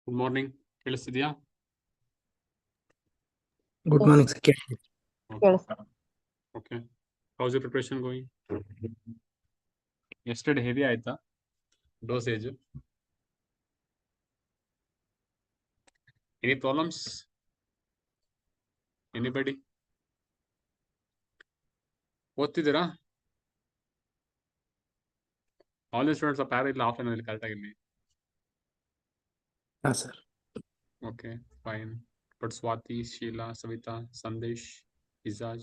Good morning. ಕೇಳಿಸ್ತಿದ್ಯಾ? Good morning, sir. Okay. How's your preparation going? Yesterday heavy ಆಯ್ತಾ dosage? Any problems? Anybody? ಓದ್ತಿದ್ದೀರಾ? All the students are para ಇಲ್ಲ offline ಅಲ್ಲಿ correct ಆಗಿರಲಿ. Sir. Okay, fine. But Swati, Sheila, Savita, Sandesh, Izaj,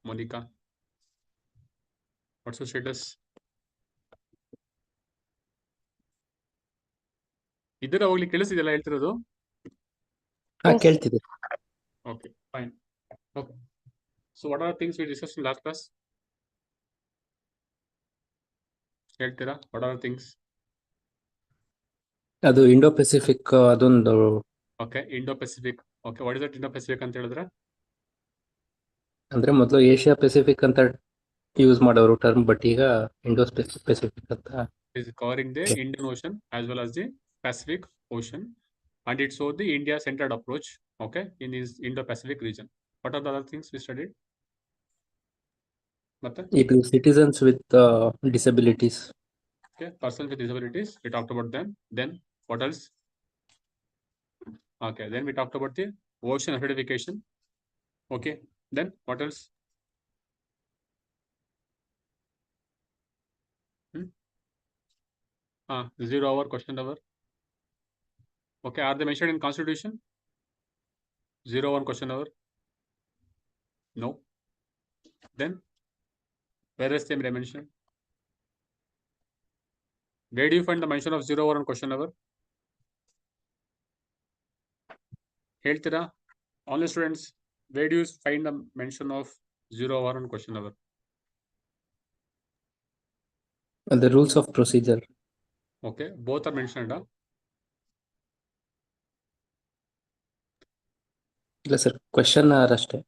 Monica. What's your status? ಇದ್ದೀರಾ ಹೋಗ್ಲಿ ಕೇಳಿಸಿದೆಲ್ಲ ಹೇಳ್ತಿರೋದು? ಕೇಳ್ತಿದೆ. Okay, fine. Okay. So what are the things we discussed in last class? ಹೇಳ್ತೀರಾ? What are the things? ಅದು Indo Pacific ಅದೊಂದು. Okay, Indo-Pacific. Okay, what is that Indo-Pacific ಅಂತ ಹೇಳಿದ್ರೆ? ಅಂದ್ರೆ ಮೊದಲು ಏಷ್ಯಾ ಪೆಸಿಫಿಕ್ ಅಂತ ಯೂಸ್ ಮಾಡೋರು ಟರ್ಮ್, ಬಟ್ ಈಗ ಇಂಡೋ ಪೆಸಿಫಿಕ್ ಅಂತ. Is covering the Indian Ocean as well as the Pacific Ocean, and it showed the India-centered approach. Okay, in this Indo-Pacific region. What are the other things we studied? ಇದು citizens with disabilities. Okay, persons with disabilities. We talked about them. Then what else? Okay, then we talked about the ocean acidification. Okay, then what else? Zero hour, question hour. Okay, are they mentioned in Constitution? 0 1 question hour? No. Then where is they mentioned? Where do you find the mention of 0 hour and question hour? ಹೇಳ್ತೀರಾ? All the students, where do you find the mention of 0 hour and question hour? The rules of procedure. Okay, both are mentioned. ಇಲ್ಲ sir, question hour ಅಷ್ಟೇ.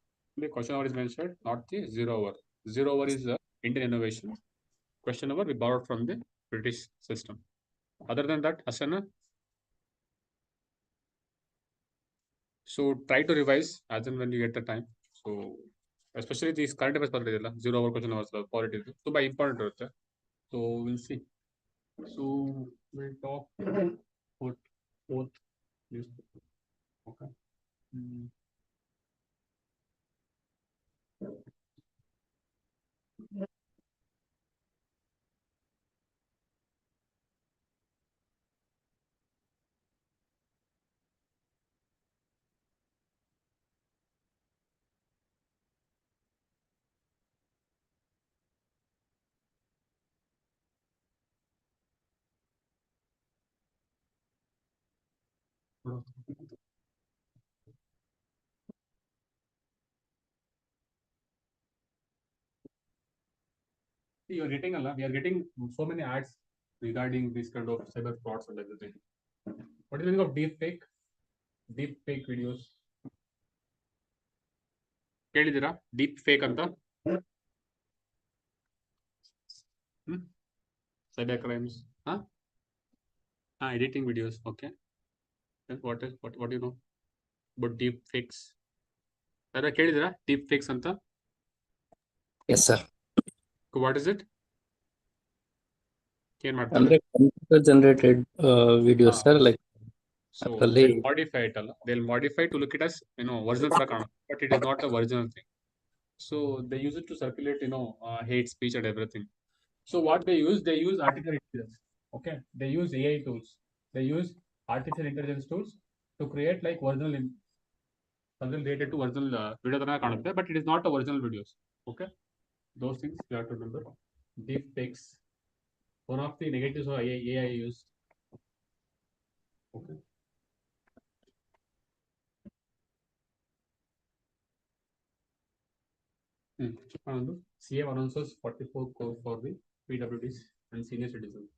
The question hour is mentioned, not the 0 hour. 0 hour is the Indian innovation. Question hour we borrowed from the British system. Other than that, Asana. So try to revise as and when you get the time. So especially these current affairs part idella 0 hour question hours quality ತುಂಬಾ important ಇರುತ್ತೆ. So we'll see. So we'll talk about both newspaper. Okay. See, you're getting we are getting so many ads regarding this kind of cyber frauds and everything. What do you think of deep fake videos? ಕೇಳಿದಿರಾ deep fake ಅಂತ? Cyber crimes. Editing videos. Okay. Then what do you know about deep fakes? ಯಾರು ಕೇಳಿದಿರಾ deep ಫೇಕ್ಸ್ ಅಂತ? Yes sir. What is it? ಏನ್ ಮಾಡ್ತಾರೆ? ಅಂದ್ರೆ computer generated videos sir, like So ಅದರಲ್ಲಿ they'll modify it ಅಲ್ಲ, they'll modify to look it as original ತರ ಕಾಣುತ್ತೆ, but it is not the original thing. So they use it to circulate hate speech and everything. So what they use artificial intelligence. Okay, they use AI tools, they use artificial intelligence tools to create like something related to original video ತರ ಕಾಣುತ್ತೆ, but it is not the original videos. Okay, those things you have to remember. Deep fakes, one of the negatives of AI use. Okay. ಒಂದು CA announces 44 crore for the PWDs and senior citizens.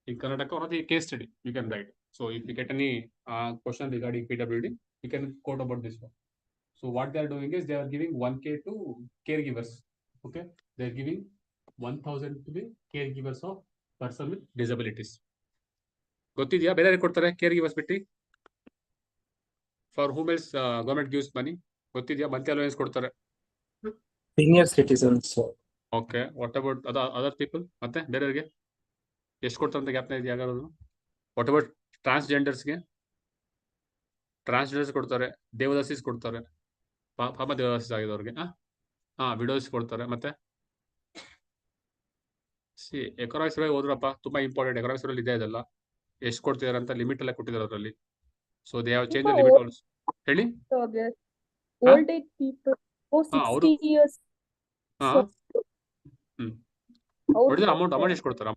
In Karnataka, one of the case study you can write. So if you get any question regarding PWD, you can quote about this one. So what they are doing is they are giving 1K to caregivers. Okay, they are giving 1,000 to the caregivers of person with disabilities. ಗೊತ್ತಿದೆಯಾ ಬೇರೆ ಕೊಡ್ತಾರೆ caregivers ಬಿಟ್ಟು? For whom else government gives money? ಗೊತ್ತಿದೆಯಾ? Monthly allowance ಕೊಡ್ತಾರೆ. Senior citizens. Okay, what about other people? ಮತ್ತೆ ಬೇರೆಯವರಿಗೆ ಎಷ್ಟು ಕೊಡ್ತಾರೆ ಅಂತ ಗ್ಯಾಪ್ನ ಇದೆಯಾ ಯಾರು? What about ಟ್ರಾನ್ಸ್ಜೆಂಡರ್ಸ್ಗೆ? ಟ್ರಾನ್ಸ್ಜೆಂಡರ್ಸ್ ಕೊಡ್ತಾರೆ, ದೇವದಾಸೀಸ್ ಕೊಡ್ತಾರೆ, ಪಾಪ ದೇವದಾಸೀಸ್ ಆಗಿದವ್ರಿಗೆ ವಿಡೋಸ್ ಕೊಡ್ತಾರೆ. ಮತ್ತೆ ಎಕನಾಮಿಕ್ಸ್ ಹೋದ್ರಪ್ಪ, ತುಂಬಾ ಇಂಪಾರ್ಟೆಂಟ್. ಎಕನಾಮಿಕ್ಸ್ ಇದೆ ಇದೆಲ್ಲ. ಎಷ್ಟು ಕೊಡ್ತಿದಾರೆ ಅಂತ ಲಿಮಿಟ್ ಎಲ್ಲ ಕೊಟ್ಟಿದ್ದಾರೆ ಅದರಲ್ಲಿ. So they have change limit also. ಹೇಳಿ. Old age people 60 years. ನೋಡಿದ್ರೆ ಅಮೌಂಟ್ ಎಷ್ಟು ಕೊಡ್ತಾರೆ?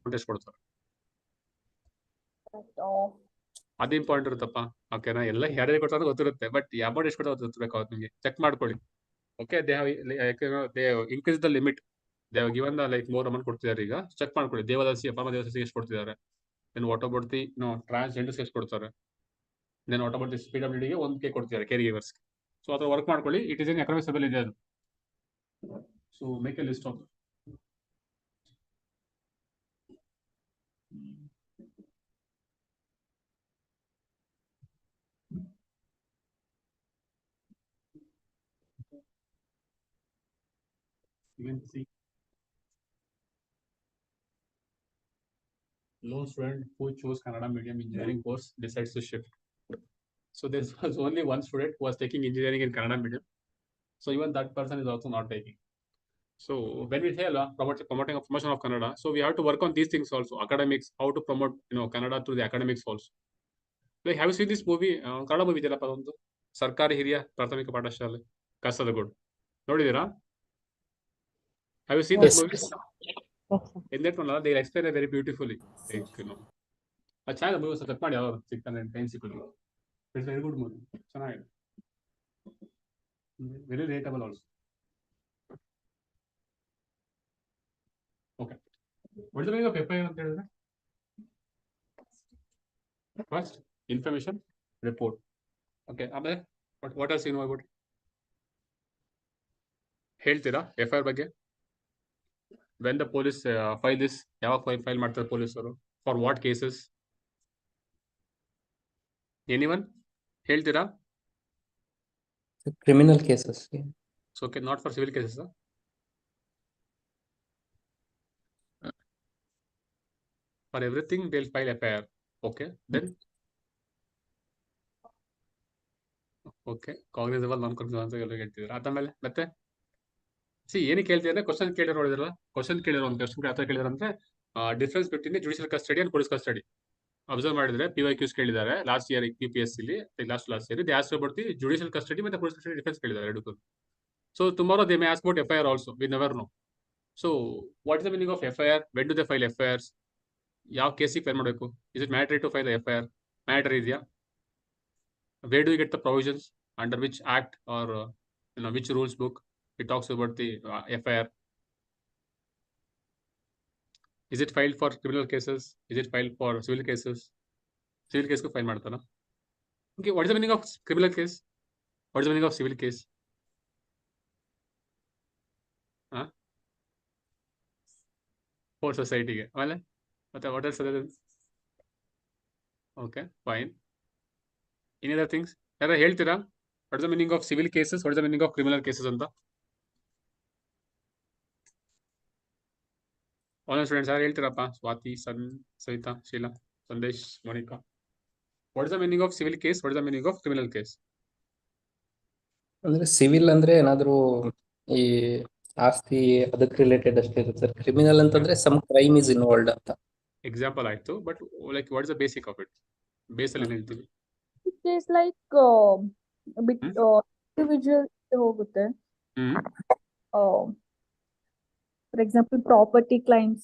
ಅದು ಇಂಪಾರ್ಟೆಂಟ್ ಇರುತ್ತಪ್ಪ. ಓಕೆನಾ? ಎಲ್ಲ ಯಾರ್ಯಾರು ಕೊಡ್ತಾರೆ ಗೊತ್ತಿರುತ್ತೆ, ಬಟ್ ಅಮೌಂಟ್ ಎಷ್ಟು ಕೊಡ್ತಾರೆ ಗೊತ್ತಿರ್ಬೇಕು. ನಿಮಗೆ ಚೆಕ್ ಮಾಡ್ಕೊಳ್ಳಿ. Okay, they increase the limit. They have given the like more amount ಕೊಡ್ತಿದ್ದಾರೆ. ಈಗ ಚೆಕ್ ಮಾಡ್ಕೊಳ್ಳಿ. ದೇವದಾಸಿಗೆ ಎಷ್ಟು ಕೊಡ್ತಿದ್ದಾರೆ. Then what about the transgenders ಎಷ್ಟು ಕೊಡ್ತಾರೆ. ದೆನ್ ವಾಟ್ ಅಬೌಟ್ ದಿಸ್ PWDಗೆ 1K ಕೊಡ್ತಿದ್ದಾರೆ ಕೇರ್ ಗಿವರ್ಸ್. ಸೊ ಅದ್ರ ವರ್ಕ್ ಮಾಡ್ಕೊಳ್ಳಿ. ಇಟ್ ಇಸ್ ಇನ್ ಎಕನಾಮಿಕ್ಸ್ ಇದೆ ಅದು. So make a list of. You can see lone student who chose Kannada medium engineering course decides to shift. So there was only one student who was taking engineering in Kannada medium. So even that person is also not taking. So when we say promoting a promotion of Kannada, so we have to work on these things also. Academics, how to promote Kannada through the academics also. Like, have you seen this movie? Kannada movie ಇದೆಯಲ್ಲಪ್ಪ ಒಂದು, ಸರ್ಕಾರಿ ಹಿರಿಯ ಪ್ರಾಥಮಿಕ ಪಾಠಶಾಲೆ Kasaragod. ನೋಡಿದೀರಾ? Have you seen this movie? In that one, they explain it very beautifully. Like, ಅದು ಚೆನ್ನಾಗಿದೆ movie. ಸ್ವಲ್ಪ ಮಾಡಿ ಯಾವಾಗ ಸಿಗ್ತಾನೆ ಟೈಮ್ ಸಿಕ್ಕಿದ್ರು. ಇಟ್ಸ್ ವೆರಿ ಗುಡ್ ಮೂವಿ, ಚೆನ್ನಾಗಿದೆ, very relatable also. Okay, what is the meaning of FIR ಅಂತ ಹೇಳಿದ್ರೆ? First information report. ಓಕೆ, ಆಮೇಲೆ what else you know about? ಹೇಳ್ತೀರಾ FIR ಬಗ್ಗೆ? When the police file this, ಯಾವಾಗ ಫೈಲ್ ಮಾಡ್ತಾರೆ ಪೊಲೀಸರು? For what cases? ಎನಿವನ್ ಹೇಳ್ತೀರಾ? Criminal cases. So okay, not for civil cases. For everything they will file FIR. Okay, then okay, cognizable non cognizable ಅಂತ ಎಲ್ಲ ಹೇಳ್ತಿದ್ದಾರೆ. ಅದಾದ್ಮೇಲೆ ಮತ್ತೆ ಏನಕ್ಕೆ ಕೇಳ್ತಿದ್ರೆ ಕ್ವಶನ್ ಕೇಳಿರೋ ನೋಡಿದ್ರಲ್ಲ, ಕ್ವಶನ್ ಕೇಳಿರೋ ಒಂದು ಕ್ವಶನ್ ಯಾವ ಕೇಳಿದ್ರೆ ಅಂದ್ರೆ difference between judicial custody and police custody. Observe ಮಾಡಿದ್ರೆ PYQs ಕೇಳಿದ್ದಾರೆ last year UPSC last year. They ask about the judicial custody ಮತ್ತೆ ಪೊಲೀಸ್ ಕಸ್ಟಡಿ ಡಿಫ್ರೆನ್ಸ್ ಕೇಳಿದ್ದಾರೆ ಎರಡಕ್ಕೂ. So tomorrow they may ask about FIR also, we never know. So what is the meaning of FIR? When do they file FIRs? ಯಾವ ಕೇಸಿಗೆ file ಮಾಡಬೇಕು? Is it mandatory to file FIR? Matter ಇದೆಯಾ? Where do you get the provisions? Under which act or which rules book it talks about the FIR? Is it filed for criminal cases? Is it filed for civil cases? Civil case file ಮಾಡ್ತಾರಾ? Okay, what is the meaning of criminal case? What is the meaning of civil case? For society ಗೆ ಆಮೇಲೆ ಮತ್ತೆ what else other than? Okay, fine. Any other things? ಯಾರು ಹೇಳ್ತೀರಾ? What is the meaning of civil cases? What is the meaning of criminal cases anta? Online students ಯಾರು ಹೇಳ್ತೀರಪ್ಪ? Swati, Savita, Sheela, Sandesh, Monika. What is the meaning of civil case? What is the meaning of criminal case? ಅಂದ್ರೆ civil ಅಂದ್ರೆ ಏನಾದ್ರು ಈ ಆಸ್ತಿ ಅದಕ್ಕೆ related ಅಷ್ಟೇ ಇರುತ್ತೆ ಸರ್. ಕ್ರಿಮಿನಲ್ ಅಂತಂದ್ರೆ ಸಮ್ ಕ್ರೈಮ್ ಇಸ್ ಇನ್ವಾಲ್ವ್ಡ್ ಅಂತ. ಎಕ್ಸಾಂಪಲ್ ಆಯ್ತು, but like what is the basic of it? Base ಅಲ್ಲಿ ಏನ್ ಹೇಳ್ತೀವಿ? It is like bit individual ಹೋಗುತ್ತೆ. For example, property claims,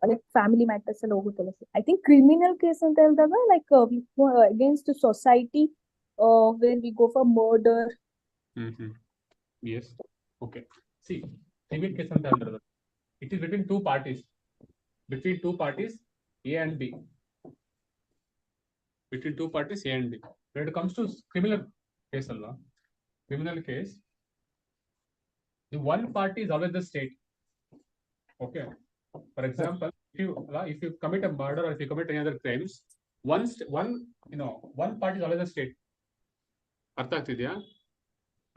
like family matters ಎಲ್ಲ ಹೋಗುತ್ತಲ್ಲ sir. I think criminal case ಅಂತ ಹೇಳಿದಾಗ like against society, where we go for murder. Yes. Okay. See, civil case anta ಹೇಳಿದ್ರೆ it is between two parties. Between two parties, A and B. Between two parties, A and B. When it comes to criminal case alva, criminal case, the one party is always the state. Okay. For example, if you commit a murder or if you commit any other crimes, one party is always the state. ಅರ್ಥ ಆಗ್ತಿದ್ಯಾ?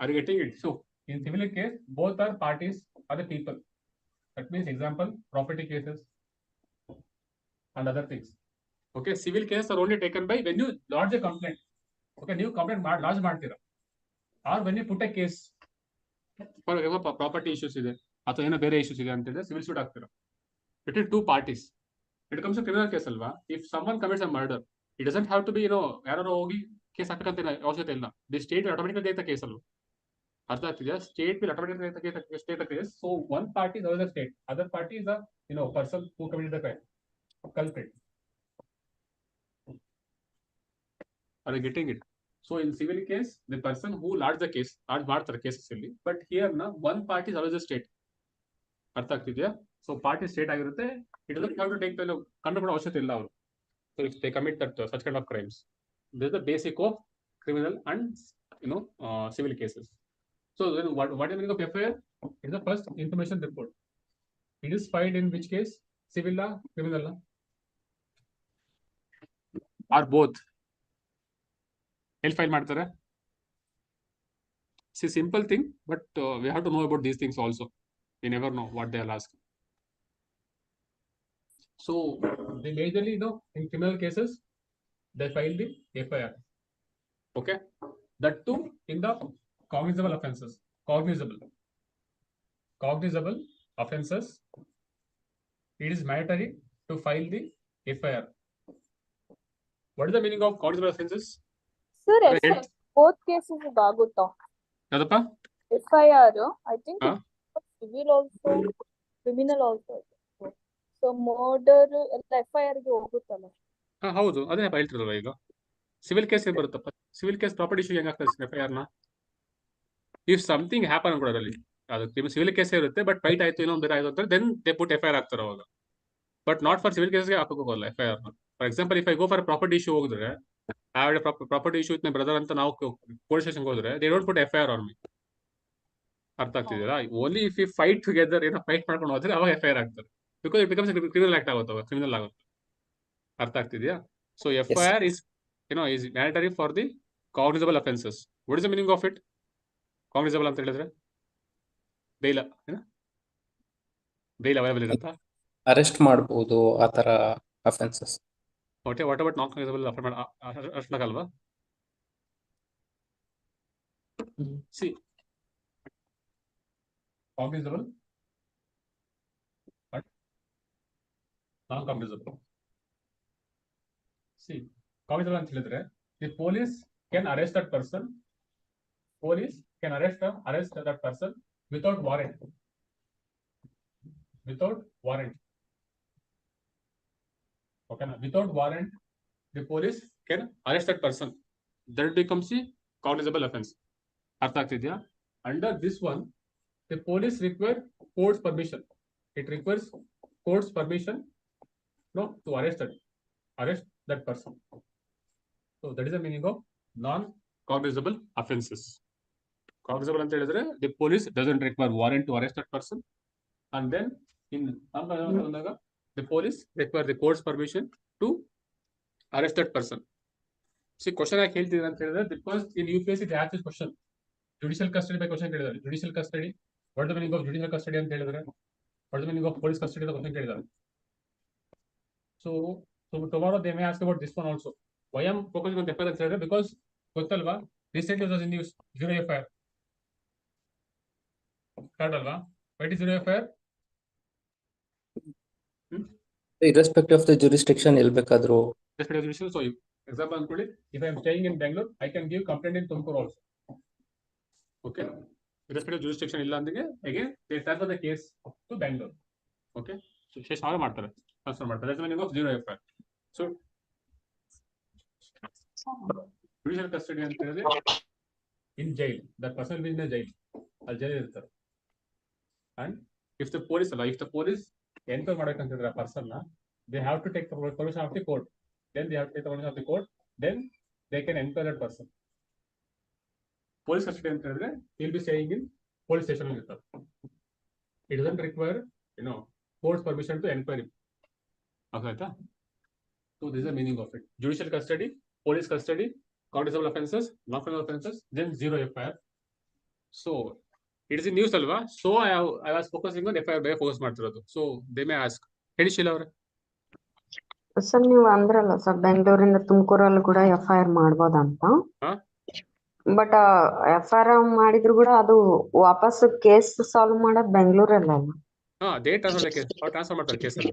Are you getting it? So in civil case, both are parties are the people. That means example, property cases and other things. Okay, civil cases are only taken by when you lodge a complaint. Okay, new complaint lodge ಮಾಡ್ತೀರಾ, or when you put a case for property issues ಇದೆ ಅಥವಾ ಏನೋ ಬೇರೆ issues ಇದೆ ಅಂತ ಹೇಳಿದ್ರೆ civil suit ಆಗ್ತೀರಾ. Between two parties. It comes to criminal case ಅಲ್ವಾ? If someone commits a murder, it doesn't have to be ಯಾರೋ ಹೋಗಿ ಕೇಸ್ ಹಾಕಂತ ಅವಶ್ಯಕತೆ ಇಲ್ಲ. The state will automatically take the case ಅಲ್ವಾ? ಅರ್ಥ ಆಗ್ತಿದೆಯಾ? State will automatically take the case. So one party is always the state, other party is the person who committed the crime, culprit. Are you getting it? So in civil case, the person who lodged the case, ಮಾಡ್ತಾರೆ cases ಅಲ್ಲಿ, but here one party is always the state. ಅರ್ಥ ಆಗ್ತಿದೆಯಾ? So party state ಆಗಿರುತ್ತೆ. It doesn't have to take the ಕಂಡುಕೊಳ್ಳೋ ಅವಶ್ಯಕತೆ ಇಲ್ಲ ಅವರು. So if they commit that such kind of crimes, this is the basic of criminal and civil cases. So then what is the meaning of FIR? It is the first information report. It is filed in which case? Civil law, criminal law, or both? ಎಲ್ಲಿ file ಮಾಡ್ತಾರೆ? See, simple thing, but we have to know about these things also. We never know what they are asking. So they majorly, in criminal cases, they file the FIR. Okay, that too in the cognizable offenses. Cognizable offenses, it is mandatory to file the FIR. What is the meaning of cognizable offenses? Sir, both cases ಆಗುತ್ತಾ? ಯಾವ್ದಪ್ಪ? FIR, I think civil also, criminal also. So murder ಎಲ್ಲ FIR ಗೆ ಹೋಗುತ್ತಲ್ಲ? ಹೌದು, ಅದೇ ಹೇಳ್ತಿರಲ್ವ ಈಗ. Civil case ಏನ್ ಬರುತ್ತಪ್ಪ? Civil case property issue ಹೆಂಗ್ ಆಗ್ತದೆ FIR ನ? ಇಫ್ ಸಮಥಿಂಗ್ ಹ್ಯಾಪನ್ ಅನ್ಕೊಡೋದ್ರಲ್ಲಿ ಅದು ಸಿವಿಲ್ ಕೇಸ್ ಇರುತ್ತೆ, ಬಟ್ ಫೈಟ್ ಆಯ್ತು ಇನ್ನೊಂದು ಬೇರೆ ಆಯ್ತು ಅಂದ್ರೆ ದೆನ್ ದೇ ಪುಟ್ FIR ಆಗ್ತಾರೆ ಅವಾಗ. ಬಟ್ ನಾಟ್ ಫಾರ್ ಸಿವಿಲ್ ಕೇಸ್ಗೆ ಹಾಕೋಕೋಲ್ಲ FIR ನ. For example, if I go for property issue ಹೋಗಿದ್ರೆ, property issue with my brother ಅಂತ ನಾವು ಪೊಲೀಸ್ ಸ್ಟೇಷನ್ಗೆ ಹೋದ್ರೆ, they don't put FIR on me. ಅರ್ಥ ಆಗ್ತಿದ್ದೀರಾ? Only if you fight together, ಏನೋ ಫೈಟ್ ಮಾಡ್ಕೊಂಡು ಹೋದ್ರೆ ಅವಾಗ FIR ಆಗ್ತಾರೆ. Because it becomes criminal act ಆಗುತ್ತೆ, ಕ್ರಿಮಿನಲ್ ಆಗುತ್ತೆ. ಅರ್ಥ ಆಗ್ತಿದ್ಯಾ? So FIR is mandatory for the cognizable offenses. What is the meaning of it? Cognizable ಅಂತ ಹೇಳಿದ್ರೆ ಬೇಲ್ ಅವೈಲೇಬಲ್ ಇರುತ್ತಾ? ಅರೆಸ್ಟ್ ಮಾಡಬಹುದು ಆ ತರ offences. Okay, what about non cognizable? Arrest ಆಗಲ್ವಾ? See, cognizable but non cognizable. See, cognizable ಅಂತ ಹೇಳಿದ್ರೆ the police can arrest that person. Police can arrest that person without warrant. Okay, without warrant, the police can arrest that person. That becomes a cognizable offense. ಅರ್ಥ ಆಗ್ತಿದ್ಯಾ? Under this one, the police require court's permission. It requires court's permission to arrest that person. So that is the meaning of non-cognizable offenses. Cognizable ಅಂತ ಹೇಳಿದ್ರೆ the police doesn't require warrant to arrest that person, and then in the police require the court's permission to arrest that person. See question ಯಾಕೆ ಹೇಳ್ತಿದ್ರೆ ಅಂತ ಹೇಳಿದ್ರೆ because in UPSC they ask this question judicial custody by question ಕೇಳಿದ್ದಾರೆ. Judicial custody what the meaning of judicial custody ಅಂತ ಹೇಳಿದ್ರೆ what the meaning of police custody ಅಂತ question ಕೇಳಿದ್ದಾರೆ. So tomorrow they may ask about this one also. Why I'm focusing on the FIR ಅಂತ ಹೇಳಿದ್ರೆ because ಗೊತ್ತಲ್ವಾ recently was in news zero FIR card ಅಲ್ವಾ. What is 0 FIR irrespective of the jurisdiction ಎಲ್ಲಿ ಬೇಕಾದ್ರೂ. So example ಅನ್ಕೊಳ್ಳಿ, if I am staying in Bangalore I can give complaint in Tumkur also. Okay, irrespective jurisdiction ಇಲ್ಲ ಅಂದಿಗೆ again they transfer the case to Bangalore. Okay, so ಶೇಷ ಅವರೇ ಮಾಡ್ತಾರೆ, transfer ಮಾಡ್ತಾರೆ. that's the meaning of 0 FIR. So judicial custody ಅಂತ ಹೇಳಿದ್ರೆ in jail, the person will be in the jail, ಅಲ್ಲಿ jail ಇರ್ತಾರೆ. and if the police enquire ಮಾಡಬೇಕಂತಿದ್ರೆ ಆ person they have to take the permission of the court, then they have to take the permission of the court, then they can enquire that person. Police custody ಅಂತ ಹೇಳಿದ್ರೆ he'll be staying in police station ಅಲ್ಲಿ ಇರ್ತಾರೆ. It doesn't require court's permission to enquire him. ಆಯ್ತಾ? So this is the meaning of it. Judicial custody, police custody, cognizable offences, non-criminal offences, then 0 FIR. So it is in news alva, so I was focusing on FIR by focus ಮಾಡ್ತಿರೋದು. So they may ask, ಹೇಳಿ ಶೀಲಾ ಅವರೇ. Sir ನೀವು ಅಂದ್ರಲ್ಲ sir ಬೆಂಗಳೂರಿಂದ ತುಮಕೂರಲ್ಲಿ ಕೂಡ FIR ಮಾಡ್ಬೋದಂತ. But FIR ಮಾಡಿದ್ರು ಕೂಡ ಅದು ವಾಪಸ್ ಕೇಸ್ ಸಾಲ್ವ್ ಮಾಡೋದು ಬೆಂಗಳೂರಲ್ಲ. ಅದೇ ಟ್ರಾನ್ಸ್ಫರ್ ಮಾಡ್ತಾರೆ ಕೇಸ್ ಅಲ್ಲಿ.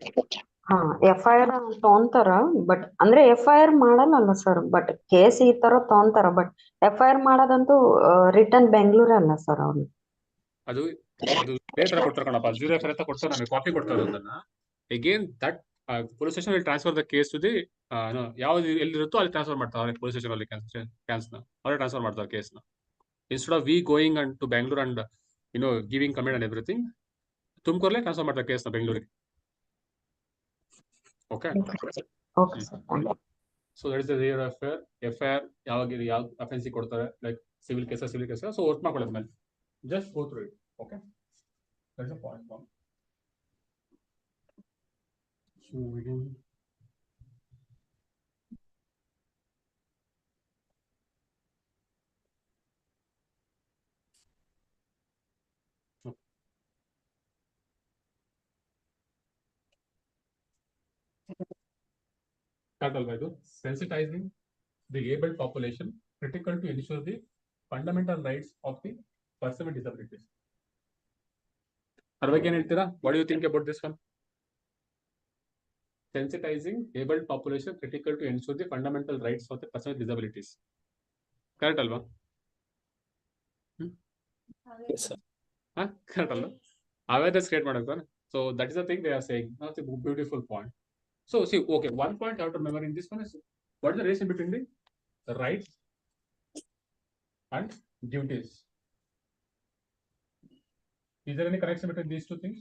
FIR ತಗೊಂತಾರ ಬಟ್ ಅಂದ್ರೆ FIR ಮಾಡಲ್ಲ ಸರ್, ಬಟ್ ಕೇಸ್ ಈ ತರ ತಗೊಂತಾರ. ಬಟ್ FIR ಮಾಡೋದಂತೂ ರಿಟರ್ನ್ ಬೆಂಗಳೂರಲ್ಲ ಸರ್ ಅವ್ರು. ಅದು ತರ ಕೊಡ್ತಾರೆ ಕಣಪ್ಪ, 0 FIR ಅಂತ ಕೊಡ್ತಾರೆ, ನಮಗೆ ಕಾಪಿ ಕೊಡ್ತಾರೆ ಅದನ್ನ. Again that police station will transfer the case to the ಯಾವ್ದು ಎಲ್ಲಿರುತ್ತೋ ಅಲ್ಲಿ ಟ್ರಾನ್ಸ್ಫರ್ ಮಾಡ್ತಾರೆ. ಪೊಲೀಸ್ ಸ್ಟೇಷನ್ ಅಲ್ಲಿ ಕ್ಯಾನ್ಸ್ನ ಅವರೇ ಟ್ರಾನ್ಸ್ಫರ್ ಮಾಡ್ತಾರೆ ಕೇಸ್ನ. Instead of we going and to Bangalore and giving comment and everything, ತುಮಕೂರಲ್ಲೇ ಟ್ರಾನ್ಸ್ಫರ್ ಮಾಡ್ತಾರೆ ಕೇಸ್ನ ಬೆಂಗಳೂರಿಗೆ. Okay, so that is the 0 FIR. FIR ಯಾವಾಗ ಯಾವ ಅಫೆನ್ಸ್ ಕೊಡ್ತಾರೆ, like civil case. So work ಮಾಡ್ಕೊಳ್ಳೋದು ಮೇಲೆ just go through it. Okay, that's a point one. So we can title by the sensitizing the able population critical to ensure the fundamental rights of the person with disabilities. Arvik ಏನು ಹೇಳ್ತೀರಾ? What do you think about this one? Sensitizing able population critical to ensure the fundamental rights of the person with disabilities. Correct alva? Yes, sir. Correct alva? Awareness create ಮಾಡಬೇಕು. So that is the thing they are saying. That's a beautiful point. So see, okay, one point I have to remember in this one is what is the relation between the rights and duties? Is there any connection between these two things?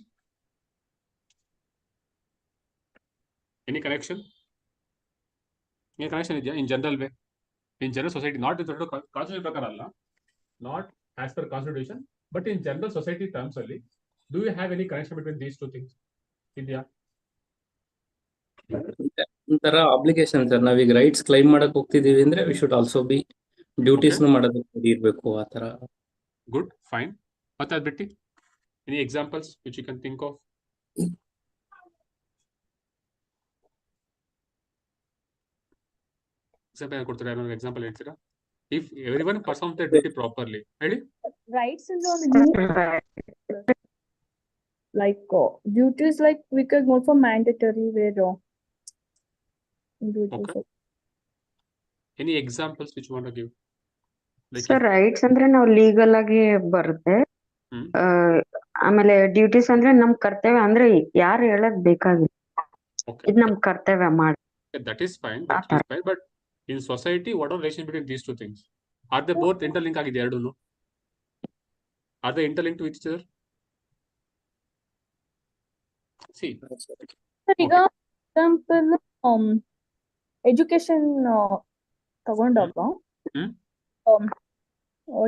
Any connection? Any connection idea in general way? In general society, not in the constitution prakara alla, not as per constitution, but in general society terms only. Do you have any connection between these two things? India? ಒಂಥರ obligation sir. ನಾವೀಗ rights claim ಮಾಡಕ್ ಹೋಗ್ತಿದೀವಿ ಅಂದ್ರೆ we should also be duties ಮಾಡೋದಕ್ಕೆ ಇರ್ಬೇಕು ಆ ತರ. Good, fine. ಮತ್ತೆ ಅದ್ ಬಿಟ್ಟು any examples which you can think of? Example ಕೊಡ್ತೀರಾ? ಯಾರು ಎಕ್ಸಾಂಪಲ್ ಹೇಳ್ತೀರಾ? If everyone performs their duty properly, ಹೇಳಿ. Rights is on like duties, like we can go for mandatory where Okay. Any examples which you want to give? Like sir rights ಅಂದ್ರೆ ನಾವು legal ಆಗಿ ಬರುತ್ತೆ. ಆಮೇಲೆ duties ಅಂದ್ರೆ ನಮ್ ಕರ್ತವ್ಯ, ಅಂದ್ರೆ ಯಾರು ಹೇಳಕ್ ಬೇಕಾಗಿಲ್ಲ, ಇದು ನಮ್ ಕರ್ತವ್ಯ ಮಾಡಿ. That is fine, but in society what are relation between these two things? Are they both interlink ಆಗಿದೆ ಎರಡೂನು? Are they interlinked to each other? See, ಈಗ ಎಕ್ಸಾಂಪಲ್ ಎಜುಕೇಶನ್ ತಗೊಂಡಾಗ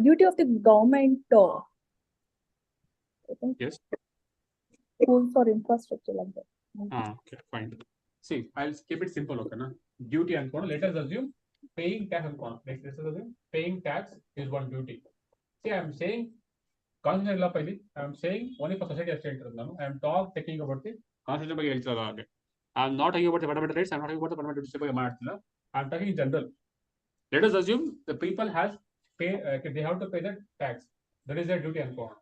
duty of the government yes. Schools or infrastructure like that. Okay, fine. See, I'll keep it simple, okay na? Duty ಅನ್ಕೊಂಡು let us assume paying tax and next this is paying tax is one duty. See, I am saying constitution law pili. I am saying only for society extent. I am talking about the constitution ಬಗ್ಗೆ ಹೇಳ್ತಿರೋದು ಹಾಗೆ. I am not talking about the fundamental rights. I am not talking about the fundamental duties ಬಗ್ಗೆ ಮಾಡ್ತಿಲ್ಲ. I am talking in general. Let us assume the people has pay. They have to pay the tax. That is their duty and so on.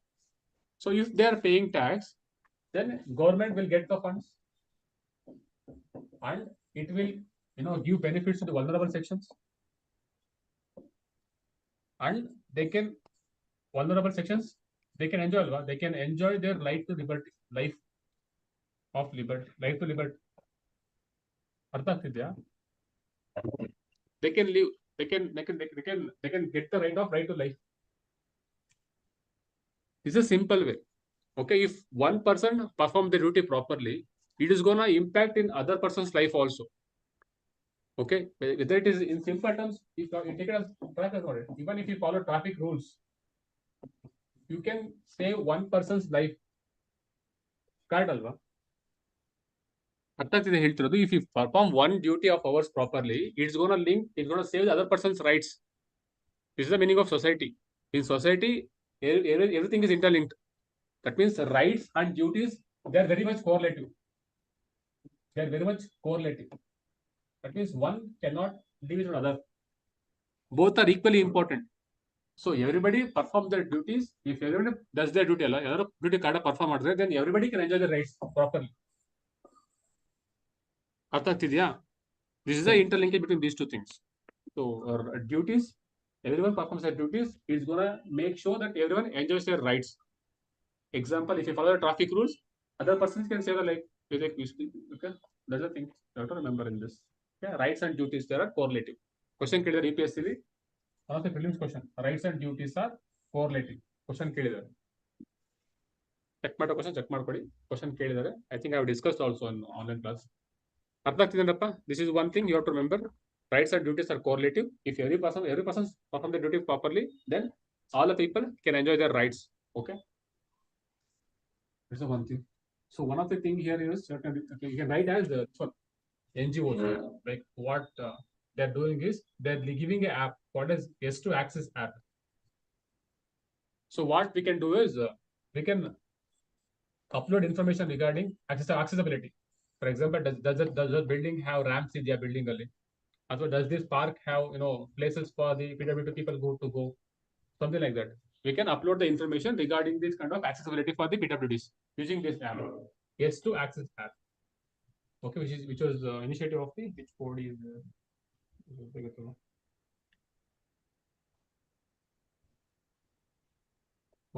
So if they are paying tax, then government will get the funds, and it will give benefits to the vulnerable sections, and they can vulnerable sections they can enjoy their life to liberty, life to liberty. ಅರ್ಥ ಆಗ್ತಿದ್ಯಾ? They can live, they can get the right to life. This is a simple way. Okay, if one person perform the duty properly, it is gonna impact in other person's life also. Okay, whether it is in simple terms, if you take it as traffic, even if you follow traffic rules, you can save one person's life. Correct alva? ಅರ್ಥ ಆಗ್ತಿದೆ ಹೇಳ್ತಿರೋದು. If you perform one duty of ours properly, it's gonna save the other person's rights. This is the meaning of society. In society, everything is interlinked. That means rights and duties, they are very much correlative. That means one cannot live with another. Both are equally important. So everybody perform their duties. If everybody does their duty, another duty card perform, then everybody can enjoy the rights properly. ಅರ್ಥ ಆಗ್ತಿದ್ಯಾ? This is the interlinkage between these two things. So duties, everyone performs their duties. It's gonna make sure that everyone enjoys their rights. Example, if you follow the traffic rules, other persons can save the life. Okay, that's the thing you have to remember in this. Okay, rights and duties, they are correlative. Question ಕೇಳಿದರೆ EPSC li one of the prelims question, rights and duties are correlative. Question ಕೇಳಿದರೆ check ಮಾಡೋ check ಮಾಡ್ಕೊಳ್ಳಿ. Question ಕೇಳಿದರೆ I think I have discussed also in online class. ಅರ್ಥ ಆಗ್ತಿದೇನಪ್ಪ? This is one thing you have to remember. Rights and duties are correlative. If every person perform their duty properly, then all the people can enjoy their rights. Okay, that's the one thing. So one of the thing here is you can write as the NGOs, like what they're doing is they're giving an app. What is S2 Access app? So what we can do is we can upload information regarding accessibility. For example, does the building have ramps in their building only? Also, does this park have places for the PWD people to go? Something like that. We can upload the information regarding this kind of accessibility for the PWDs using this app. S2 Access app. Okay, which was initiative of the which code is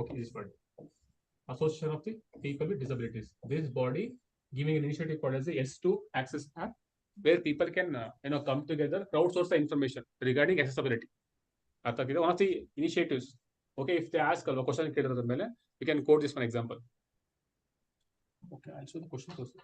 okay, this body. Association of the People with Disabilities. This body giving an initiative called as the S2 Access app, where people can come together, crowdsource the information regarding accessibility. One of the initiatives. Okay, if they ask a question, we can quote this one example. Okay, I'll show the question also.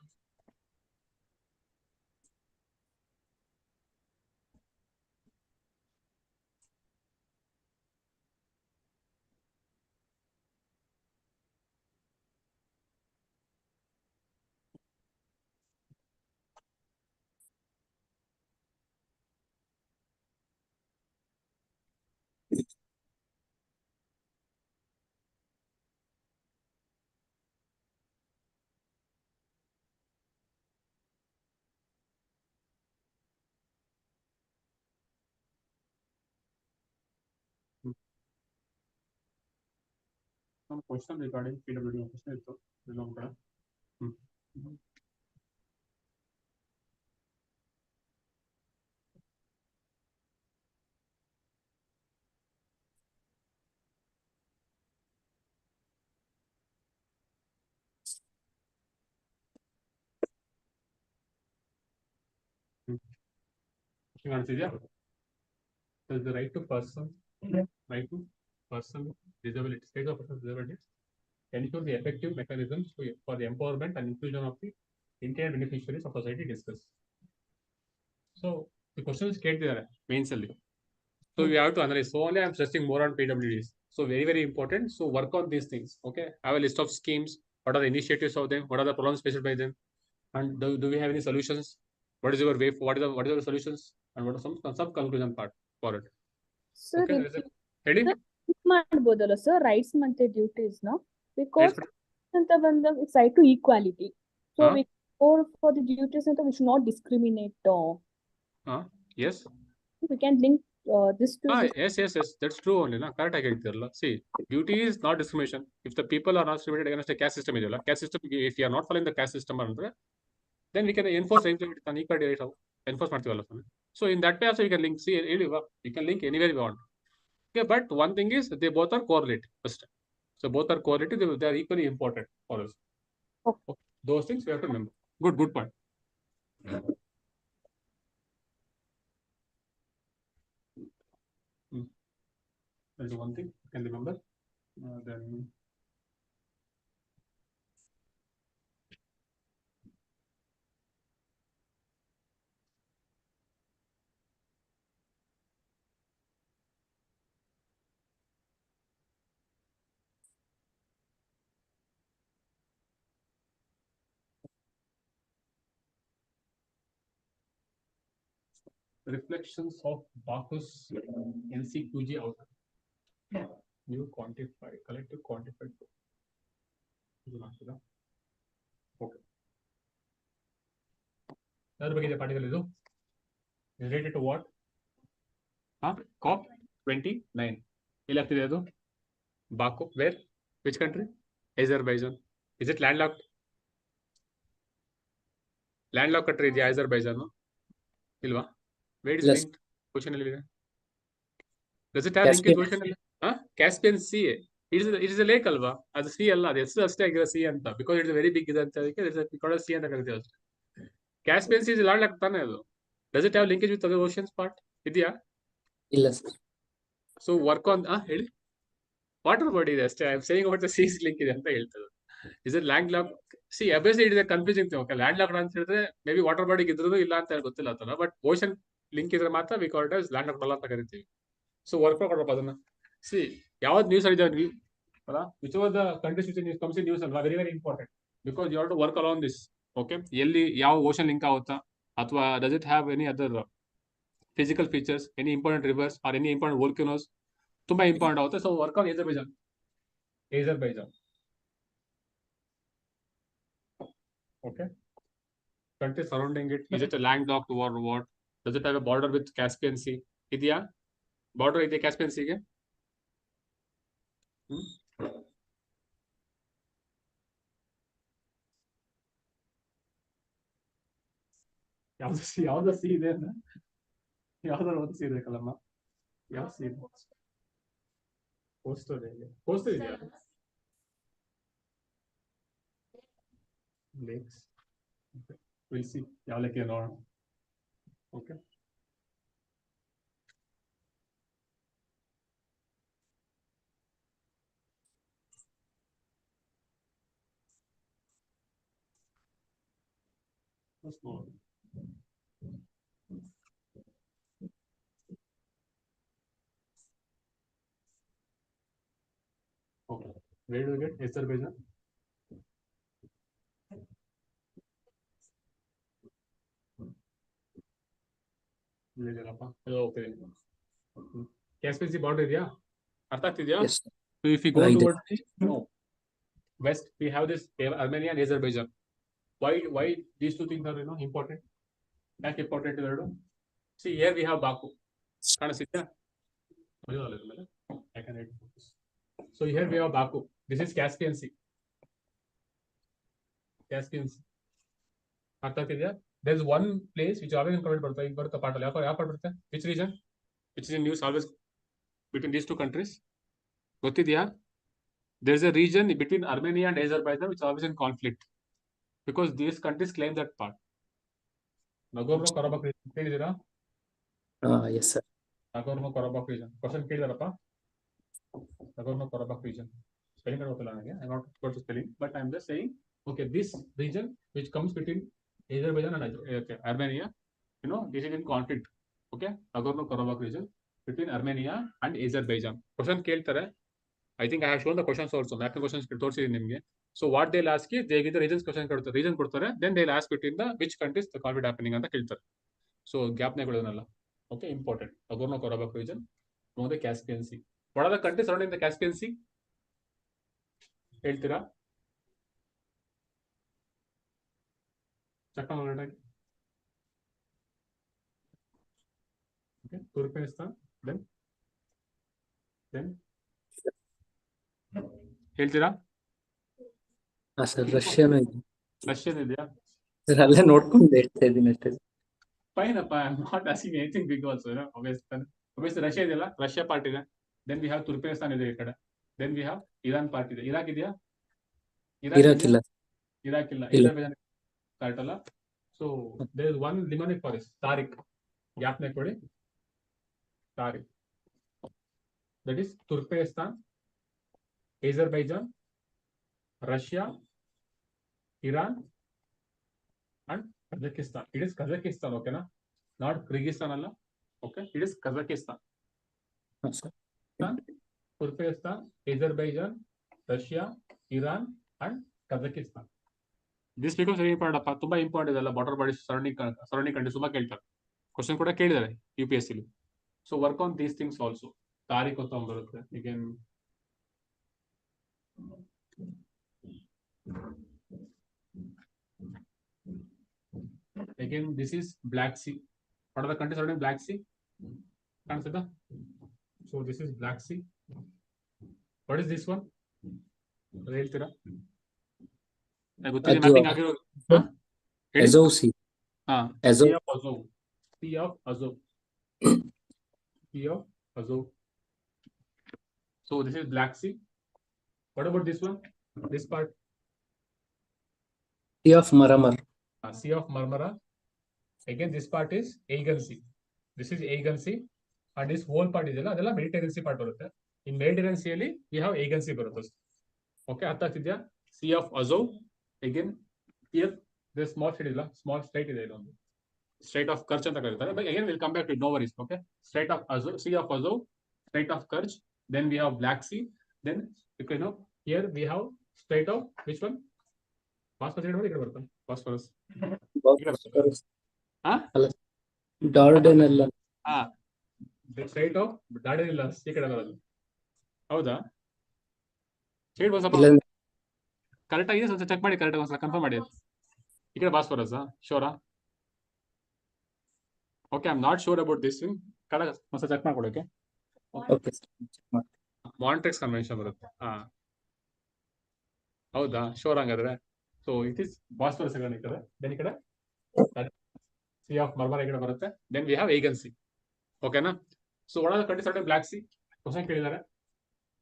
Some question regarding PWD question is belong to. Does the right to person with disabilities, state of person with disabilities, ensure the effective mechanisms for the empowerment and inclusion of the entire beneficiaries of society discussed. So the question is there mainly. So we have to analyze. So only I am stressing more on PWDs. So very important. So work on these things. Okay, I have a list of schemes. What are the initiatives of them? What are the problems faced by them? And do we have any solutions? What is your way? What is the solutions? And what are some conclusion part for it? Sir, Okay, ready? ಮಾಡ್ಬೋದಲ್ಲ sir rights ಮತ್ತೆ duties ನ because Right. ಅಂತ ಬಂದಾಗ it's right to equality. So Huh? we for the duties ಅಂತ we should not discriminate. Yes. We can link this to this. Yes. That's true only. Na correct ಆಗಿ ಹೇಳ್ತಿರಲ್ಲ. See, duty is not discrimination. If the people are not discriminated against a caste system ಇದೆಯಲ್ಲ, caste system, if you are not following the caste system ಅಂದ್ರೆ, then we can enforce equality right enforce ಮಾಡ್ತೀವಲ್ಲ. So in that way also you can link. See, you can link anywhere you want. Okay, but one thing is they both are correlated first. So both are correlated. They are equally important for us. Okay. Those things we have to remember. Good point. That's one thing you can remember. Then reflections of Bacchus NC2G outcome. New quantified, collective quantified. Okay. Another ಬಗ್ಗೆ particle ಇದು related to what? COP 29. ಎಲ್ಲಿ ಆಗ್ತಿದೆ ಅದು? Baku. Where? Which country? Azerbaijan. Is it landlocked? Landlocked country ಇದೆಯಾ Azerbaijan? ಇಲ್ವಾ? Where is Yes. linked? Question ಅಲ್ಲಿ ಇದೆ. Does it have linkage ocean ಅಲ್ಲಿ? Caspian Sea. It is a lake ಅಲ್ವಾ? ಅದು sea ಅಲ್ಲ, ಅದು ಹೆಸರು ಅಷ್ಟೇ ಆಗಿರೋ sea ಅಂತ. Because it is very big ಇದೆ ಅಂತ ಅದಕ್ಕೆ because sea ಅಂತ ಕರಿತೀವಿ ಅಷ್ಟೇ. Caspian Sea is landlocked ತಾನೇ ಅದು. Does it have linkage with other oceans part? ಇದೆಯಾ? ಇಲ್ಲ ಸರ್. So work on ಹೇಳಿ. Water body ಇದೆ ಅಷ್ಟೇ. I am saying about the seas link ಇದೆ ಅಂತ ಹೇಳ್ತದೆ. Is it landlocked? See, obviously it is a confusing thing. Okay, landlocked ಅಂತ ಹೇಳಿದ್ರೆ ಮೇ ಬಿ ವಾಟರ್ ಬಾಡಿಗೆ ಇದ್ರೂ ಇಲ್ಲ ಅಂತ ಹೇಳಿ ಗೊತ್ತಿಲ್ಲ ಆತರ. ಬಟ್ ಓಷನ್ ಲಿಂಕ್ ಇದ್ರೆ ಮಾತ್ರ we call it as landlocked ಅಲ್ಲ ಅಂತ ಕರಿತೀವಿ. ಸೊ ವರ್ಕ್ ಮಾಡ್ಕೊಡಪ್ಪ ಅದನ್ನ. ಸಿ ಯಾವ್ದು ನ್ಯೂಸ್ ಅಲ್ಲಿ ಇದಾವೆ ಅಲ್ಲ, which are the countries which news comes in news ಅಲ್ವಾ, very very important because you have to work along this. Okay, ಎಲ್ಲಿ ಯಾವ ಓಷನ್ ಲಿಂಕ್ ಆಗುತ್ತಾ, ಅಥವಾ does it have any other physical features, any important rivers or any important volcanoes, ತುಂಬಾ important ಆಗುತ್ತೆ. So work on Azerbaijan. Okay. Country surrounding it. Is it a landlocked or what? Does it have a border with Caspian Sea? ಇದೆಯಾ border ಇದೆ Caspian Sea ಗೆ? ಯಾವ್ದು C ಇದೆ ಅಂದ್ರೆ ಯಾವ್ದಾದ್ರು ಒಂದು ಸಿ ಇರ್ಬೇಕಲ್ಲಮ್ಮ. ಯಾವ ಸಿ ಇದೆ? ಕೋಸ್ಟಲ್ ಇದೆಯಾ? ಲೇಕ್ಸ್. ವಿಲ್ ಸಿ ಯಾವ ಲೇಕ್ ಇದೆ ನೋಡೋಣ. Okay, okay. Where do you get Azerbaijan? ಇಲ್ಲಪ್ಪ, ಎಲ್ಲ ಹೋಗ್ತಿದೆ. Caspian Sea ಬಾರ್ಡರ್ ಇದೆಯಾ? ಅರ್ಥ ಆಗ್ತಿದ್ಯಾ? Yes. So if you go Right. towards west, we have this Armenia and Azerbaijan. Why these two things are important? ಯಾಕೆ important ಇವೆರಡು? See, here we have Baku. ಕಾಣಿಸ್ತಿದ್ಯಾ? So here we have Baku. This is Caspian Sea. ಅರ್ಥ ಆಗ್ತಿದ್ಯಾ? There is one place which always in comment ಬರುತ್ತೆ, ಈಗ ಬರುತ್ತೆ ಪಾಠ ಅಲ್ಲಿ. ಯಾವ ಪಾಠ ಬರುತ್ತೆ? Which region? Which is in news always between these two countries? ಗೊತ್ತಿದ್ಯಾ? There is a region between Armenia and Azerbaijan which is always in conflict because these countries claim that part. Nagorno-Karabakh region ಕೇಳಿದಿರಾ? Yes sir. Nagorno-Karabakh region question ಕೇಳಿದಾರಪ್ಪ. Nagorno-Karabakh region spelling ಗೊತ್ತಿಲ್ಲ ನನಗೆ. I am not good to spelling, but I am just saying, okay, this region which comes between Azerbaijan and Armenia, this is in conflict. Okay, Nagorno-Karabakh region between Armenia and Azerbaijan. Question ಕೇಳ್ತಾರೆ, I think I have shown the questions also. Mapping questions ತೋರಿಸಿದ್ದೀನಿ ನಿಮಗೆ. So what they'll ask is they give the regions question ಕೊಡ್ತಾರೆ, region ಕೊಡ್ತಾರೆ, then they'll ask between the which countries the conflict happening ಅಂತ ಕೇಳ್ತಾರೆ. So ಗ್ಯಾಪ್ನೇ ಕೊಡೋದನ್ನಲ್ಲ. Okay, important. Nagorno-Karabakh region, among the Caspian Sea. What are the countries surrounding the Caspian Sea? ಹೇಳ್ತೀರಾ? Check ಮಾಡೋಣ. Okay, Turkmenistan, then ಹೇಳ್ತೀರಾ? Sir ರಷ್ಯಾನು ಇದೆ. Russian ಇದೆಯಾ? Sir ಅಲ್ಲೇ ನೋಡ್ಕೊಂಡು ಹೇಳ್ತಾ ಇದ್ದೀನಿ ಅಷ್ಟೇ. Fine, I'm not asking anything big also, you know. Obviously Russia ಇದೆಯಲ್ಲ, ರಷ್ಯಾ ಪಾರ್ಟ್ ಇದೆ. Then we have ತುರ್ಕಮೆನಿಸ್ತಾನ್ ಇದೆ ಈ ಕಡೆ. Then we have Iran part ಇದೆ. ಇರಾಕ್ ಇದೆಯಾ? ಇರಾಕ್ ಇಲ್ಲ. ಇರಾಕ್ ಇಲ್ಲ. ಇಲ್ಲ. ಪಾರ್ಟ್ ಅಲ್ಲ. So there is one limonic forest, ತಾರಿಕ್. ಗ್ಯಾಪ್ನೇ ಕೊಡಿ. ತಾರಿಕ್. That is ತುರ್ಕಮೆನಿಸ್ತಾನ್, Azerbaijan, Russia, Iran, and Kazakhstan. It is Kazakhstan, okay, na? Not Kyrgyzstan, alla. Okay, it is Kazakhstan. Turkmenistan, Azerbaijan, Russia, Iran, and Kazakhstan. This becomes very important. ತುಂಬಾ important ಇದೆಲ್ಲ. Border body surrounding countries ತುಂಬಾ ಕೇಳ್ತಾರೆ. Question ಕೂಡ ಕೇಳಿದ್ದಾರೆ UPSC. So work on these things also. ತಾರೀಖ್ ಅಂತ ಬರುತ್ತೆ. Again, this is Black Sea. What are the countries surrounding Black Sea? Consider. So this is Black Sea. What is this one? ಹೇಳ್ತೀರಾ? ಗೊತ್ತಿದೆ mapping ಆಗಿರೋ. Azov Sea. Sea of Azov. Sea of Azov. Sea of Azov. So this is Black Sea. What about this one? This part? Sea of Marmara. Sea of Marmara. Again, this part is Aegean Sea. This is Aegean Sea, and this whole part is adella Mediterranean Sea part barutte. In Mediterranean Sea alli we have Aegean Sea barutte. Okay, artha agtideya? Sea of Azov. Again, here this small state illa, small strait ide ilondu. Strait of Kerch anta karitare. But again, we'll come back to it, no worries. Okay, Strait of Azov, Sea of Azov, Strait of Kerch. Then we have Black Sea. Then you know here we have Strait of which one? Bosphorus ide ikade barutte. Bosphorus. Dardan strait of Dardan ಇಲ್ಲ, ಈ ಕಡೆ ಬರೋದು. ಹೌದಾ? Straight bus correct ಆಗಿದೆ. ಸ್ವಲ್ಪ check ಮಾಡಿ, correct ಒಂದ್ಸಲ confirm ಮಾಡಿ. ಈ ಕಡೆ ಬಾಸ್ಫರಸ್ ಶೋರಾ? Okay, I am not sure about this thing. Correct ಒಂದ್ಸಲ ಚೆಕ್ ಮಾಡ್ಕೊಡೋಕೆ. ಮಾಂಟ್ರಿಕ್ಸ್ ಕನ್ವೆನ್ಷನ್ ಬರುತ್ತೆ. ಹೌದಾ? ಶೋರ್ ಹಂಗಾದ್ರೆ. ಸೊ ಇಟ್ ಇಸ್ ಬಾಸ್ಫರಸ್ ಈ ಕಡೆ. ದೆನ್ ಈ ಕಡೆ Sea of Marmara ikade barutte. Then we have Aegean Sea. Okay na? So what are the countries surrounding Black Sea? Question kelidare.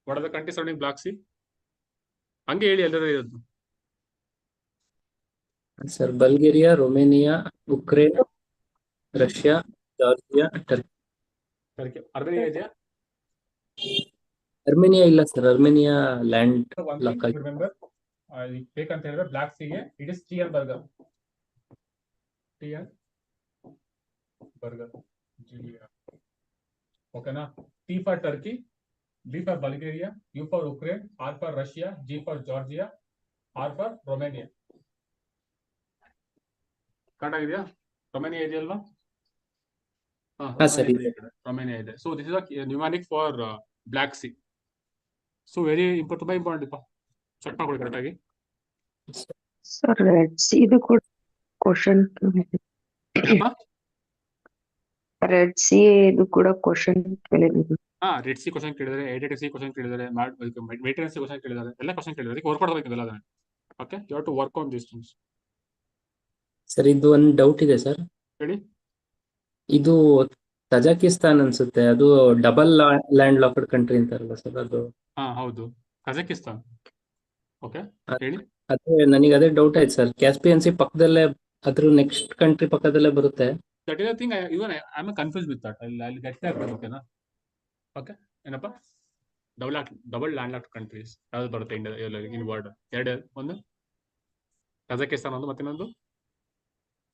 What are the countries surrounding Black Sea? Hange heli ಎಲ್ಲರೂ ಇರೋದು. Sir Bulgaria, Romania, Ukraine, Russia, Georgia, Turkey. Armenia ಇದೆಯಾ? Armenia ಇಲ್ಲ sir. Armenia land lock ಆಗಿದೆ. Remember, ಬೇಕಂತ ಹೇಳಿದ್ರೆ black ಸೀಗೆ it is tier burger. Okay na? T for Turkey, B for Bulgaria, U for Ukraine, R for Russia, G for Georgia, R for Romania. Correct ಆಗಿದೆಯಾ? Romania ಇದೆಯಲ್ವಾ? Romania ಇದೆ. So this is a mnemonic for black sea. So very important, ತುಂಬಾ important. Check ಮಾಡ್ಕೊಳ್ಳಿ correct ಆಗಿ. Sir red sea ಇದು ಕೂಡ question. Red sea ಇದು ಕೂಡ ಕ್ವಶನ್ ಕೇಳಿದ್ರು. ರೆಡ್ ಸಿ ಕ್ವಶನ್ ಕೇಳಿದರೆ, ಏಡಿಯಟಿಕ್ ಸಿ ಕ್ವಶನ್ ಕೇಳಿದರೆ, ಮೆಟೀರಿಯಲ್ ಸಿ ಕ್ವಶನ್ ಕೇಳಿದರೆ, ಎಲ್ಲ ಕ್ವಶನ್ ಕೇಳಿದರೆ. ಅದಕ್ಕೆ ವರ್ಕ್ ಮಾಡಬೇಕಲ್ಲ ಅದನ್ನ. Okay, you have to work on this things. Sir ಇದು ಒಂದು ಡೌಟ್ ಇದೆ ಸರ್. ಹೇಳಿ. ಇದು ತಜಕಿಸ್ತಾನ್ ಅನ್ಸುತ್ತೆ, ಅದು ಡಬಲ್ ಲ್ಯಾಂಡ್ ಲಾಕ್ಡ್ ಕಂಟ್ರಿ ಅಂತಾರಲ್ಲ ಸರ್ ಅದು? ಹೌದು, ಕಜಕಿಸ್ತಾನ್. ಓಕೆ, ಹೇಳಿ. ಅದೇ ನನಗೆ ಅದೇ ಡೌಟ್ ಆಯ್ತು ಸರ್. ಕ್ಯಾಸ್ಪಿಯನ್ ಸಿ ಪಕ್ಕದಲ್ಲೇ, ಅದ್ರ ನೆಕ್ಸ್ಟ್ ಕಂಟ್ರಿ ಪಕ್ಕದಲ್ಲೇ ಬರುತ್ತೆ. That is the thing. Even I am confused with that. I'll get there. Okay na? Okay. ಏನಪ್ಪ? ಡಬಲ್ ಲ್ಯಾಂಡ್ ಲಾಕ್ಡ್ ಕಂಟ್ರೀಸ್ ಯಾವ್ದು ಬರುತ್ತೆ ಇಂಡಿಯಾ ಇನ್ ವರ್ಡ್? ಎರಡು, ಒಂದು ಕಜಕಿಸ್ತಾನ್, ಒಂದು ಮತ್ತಿನ್ನೊಂದು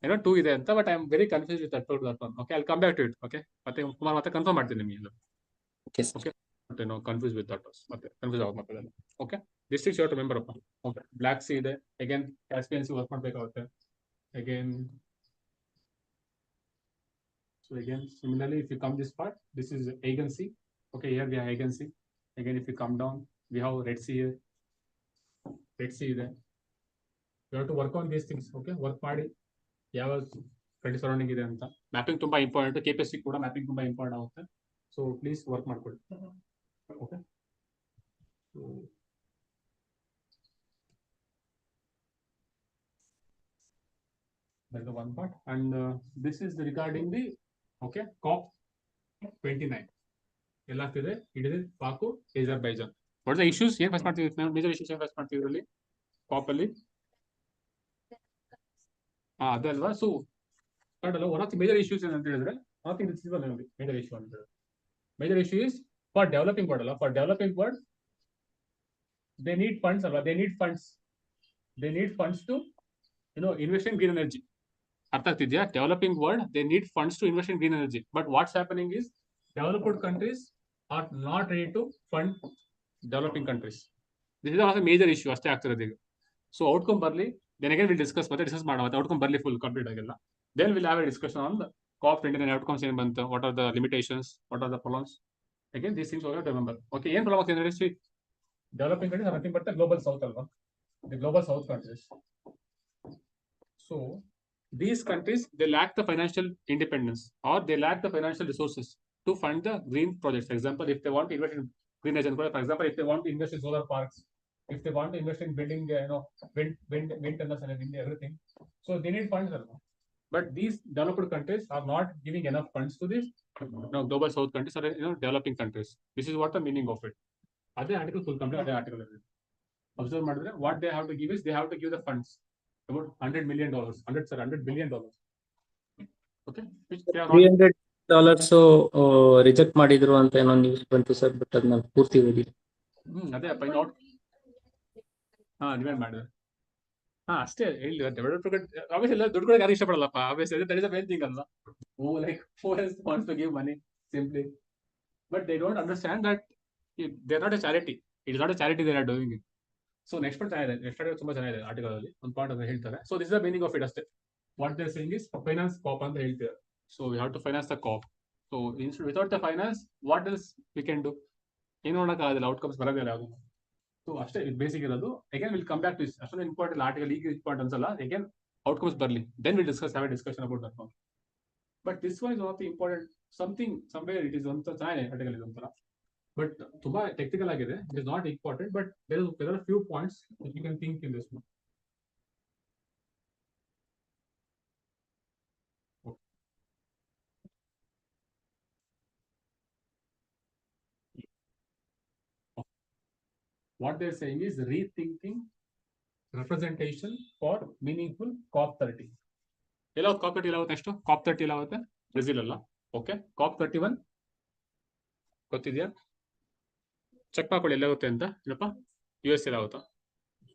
ಏನೋ 2 ಇದೆ ಅಂತ. But I am very confuse with that one. Okay, I will come back to it. Okay, ಮತ್ತೆ ಕುಮಾರ್ ಮತ್ತೆ ಕನ್ಫರ್ಮ್ ಮಾಡ್ತೀನಿ ನಿಮಗೆ. Okay. confused with that. Confuse out. Okay, this is you have to remember. Okay, Black Sea ಇದೆ again Caspian Sea work ಮಾಡಬೇಕಾಗುತ್ತೆ again. So again, similarly, if you come this part, this is Aegean Sea. Okay, here we have Aegean Sea. Again, if you come down, we have Red Sea here. Red Sea ಇದೆ. You have to work on these things. Okay, work ಮಾಡಿ ಯಾವ country surrounding ಇದೆ ಅಂತ. Mapping ತುಂಬಾ important. KPSC ಕೂಡ mapping ತುಂಬಾ important ಆಗುತ್ತೆ. So please work ಮಾಡ್ಕೊಳ್ಳಿ. Okay. So that's the one part, and this is regarding the COP 29. ಎಲ್ಲ ಆಗ್ತಿದೆ. It is Baku, Azerbaijan. What are the issues? ಏನು ಫಸ್ಟ್ ಮಾಡ್ತೀವಿ? ಮೇಜರ್ ಇಶ್ಯೂಸ್ ಏನು ಫಸ್ಟ್ ಮಾಡ್ತೀವಿ ಇದರಲ್ಲಿ COP ಅಲ್ಲಿ? ಅದಲ್ವಾ? So one of the major issues ಏನಂತ ಹೇಳಿದ್ರೆ, ಮೇಜರ್ ಇಶ್ಯೂ ಅಂತ ಹೇಳಿದ್ರೆ, major issue is for developing world ಅಲ್ಲ. For developing world they need funds ಅಲ್ವಾ? they need funds to invest in green energy. ಅರ್ಥ ಆಗ್ತಿದ್ಯಾ? Developing world they need funds to invest in green energy, but what's happening is developed countries are not ready to fund developing countries. This is a major issue ಅಷ್ಟೇ ಆಗ್ತಿರೋದು ಈಗ. So outcome ಬರ್ಲಿ, then again we'll discuss ಮಾಡೋಣ. Outcome ಬರ್ಲಿ full complete ಆಗಿಲ್ಲ, then we'll have a discussion on the COP 29 outcomes ಏನು ಬಂತು, what are the limitations, what are the problems. Again, these things we have to remember. Okay, ಏನು problem ಆಗ್ತಿದೆ ಅಂದ್ರೆ, developing countries are nothing but the global south alva, the global south countries. So these countries, they lack the financial independence, or they lack the financial resources to fund the green projects. For example, if they want to invest in green energy, for example, if they want to invest in solar parks, if they want to invest in building wind tunnels and everything, so they need funds alva. But these developed countries are not giving enough funds to these global south countries or developing countries. This is what the meaning of it. ಅದೇ article full complete ಅದೇ article ಇದೆ. Observe ಮಾಡಿದ್ರೆ what they have to give is they have to give the funds about $100 billion. $100 billion. ಓಕೆ, $300 reject ಮಾಡಿದ್ರು ಅಂತ ಏನೋ news ಬಂತು sir, but ಅದು ನಾನು ಪೂರ್ತಿ ಓದಿಲ್ಲ. ಅದೇ ಅಪ್ಪ ನೋಟ್ ಡಿಮ್ಯಾಂಡ್ ಮಾಡಿದ್ರೆ ಅಷ್ಟೇ ಹೇಳಿ. ಆಬ್ವಿಯಸ್ ಎಲ್ಲ ದುಡ್ಡು ಕೊಡಕ್ಕೆ ಯಾರು ಇಷ್ಟಪಡಲ್ಲಪ್ಪ. Obvious that is the main thing ಅಲ್ವಾ. who else wants to give money simply, but they don't understand that they're not a charity. It is not a charity they are doing it. So next part ಚೆನ್ನಾಗಿದೆ, next part ತುಂಬಾ ಚೆನ್ನಾಗಿದೆ article ಅಲ್ಲಿ ಒಂದು part ಅಂತ ಹೇಳ್ತಾರೆ. So this is the meaning of it ಅಷ್ಟೇ. What they are saying is finance COP ಅಂತ ಹೇಳ್ತಾರೆ. So we have to finance the COP. So without the finance what else we can do? ಏನು ಮಾಡೋಕ್ಕಾಗಲ್ಲ, outcomes ಬರೋದಿಲ್ಲ ಯಾವುದು. So ಅಷ್ಟೇ basic ಇರೋದು. Again will come back to this. ಅಷ್ಟೊಂದು important article ಈಗ ಇಂಪಾರ್ಟೆಂಟ್ ಅನ್ಸಲ್ಲ. ಅಗೇನ್ ಔಟ್ಕಮ್ಸ್ ಬರಲಿ, then will have a discussion about that one. But this one is not the important something somewhere it is ಅಂತ ಚೆನ್ನಾಗಿದೆ article ಇದು ಒಂಥರ. But ತುಂಬಾ technical ಆಗಿದೆ. It is not important, but there are a few points that you can think in this one. Okay. What they are saying is rethinking representation for meaningful COP 30. ಎಲ್ಲ COP 30 ಎಲ್ಲ ಆಗುತ್ತೆ. ಎಷ್ಟು COP 30 ಎಲ್ಲ ಆಗುತ್ತೆ? Brazil ಅಲ್ಲ. Okay, COP 31 ಗೊತ್ತಿದೆಯಾ? Check ಮಾಡ್ಕೊಳ್ಳಿ ಎಲ್ಲಾಗುತ್ತೆ ಅಂತ. ಏನಪ್ಪ US ಎಲ್ಲ ಆಗುತ್ತಾ?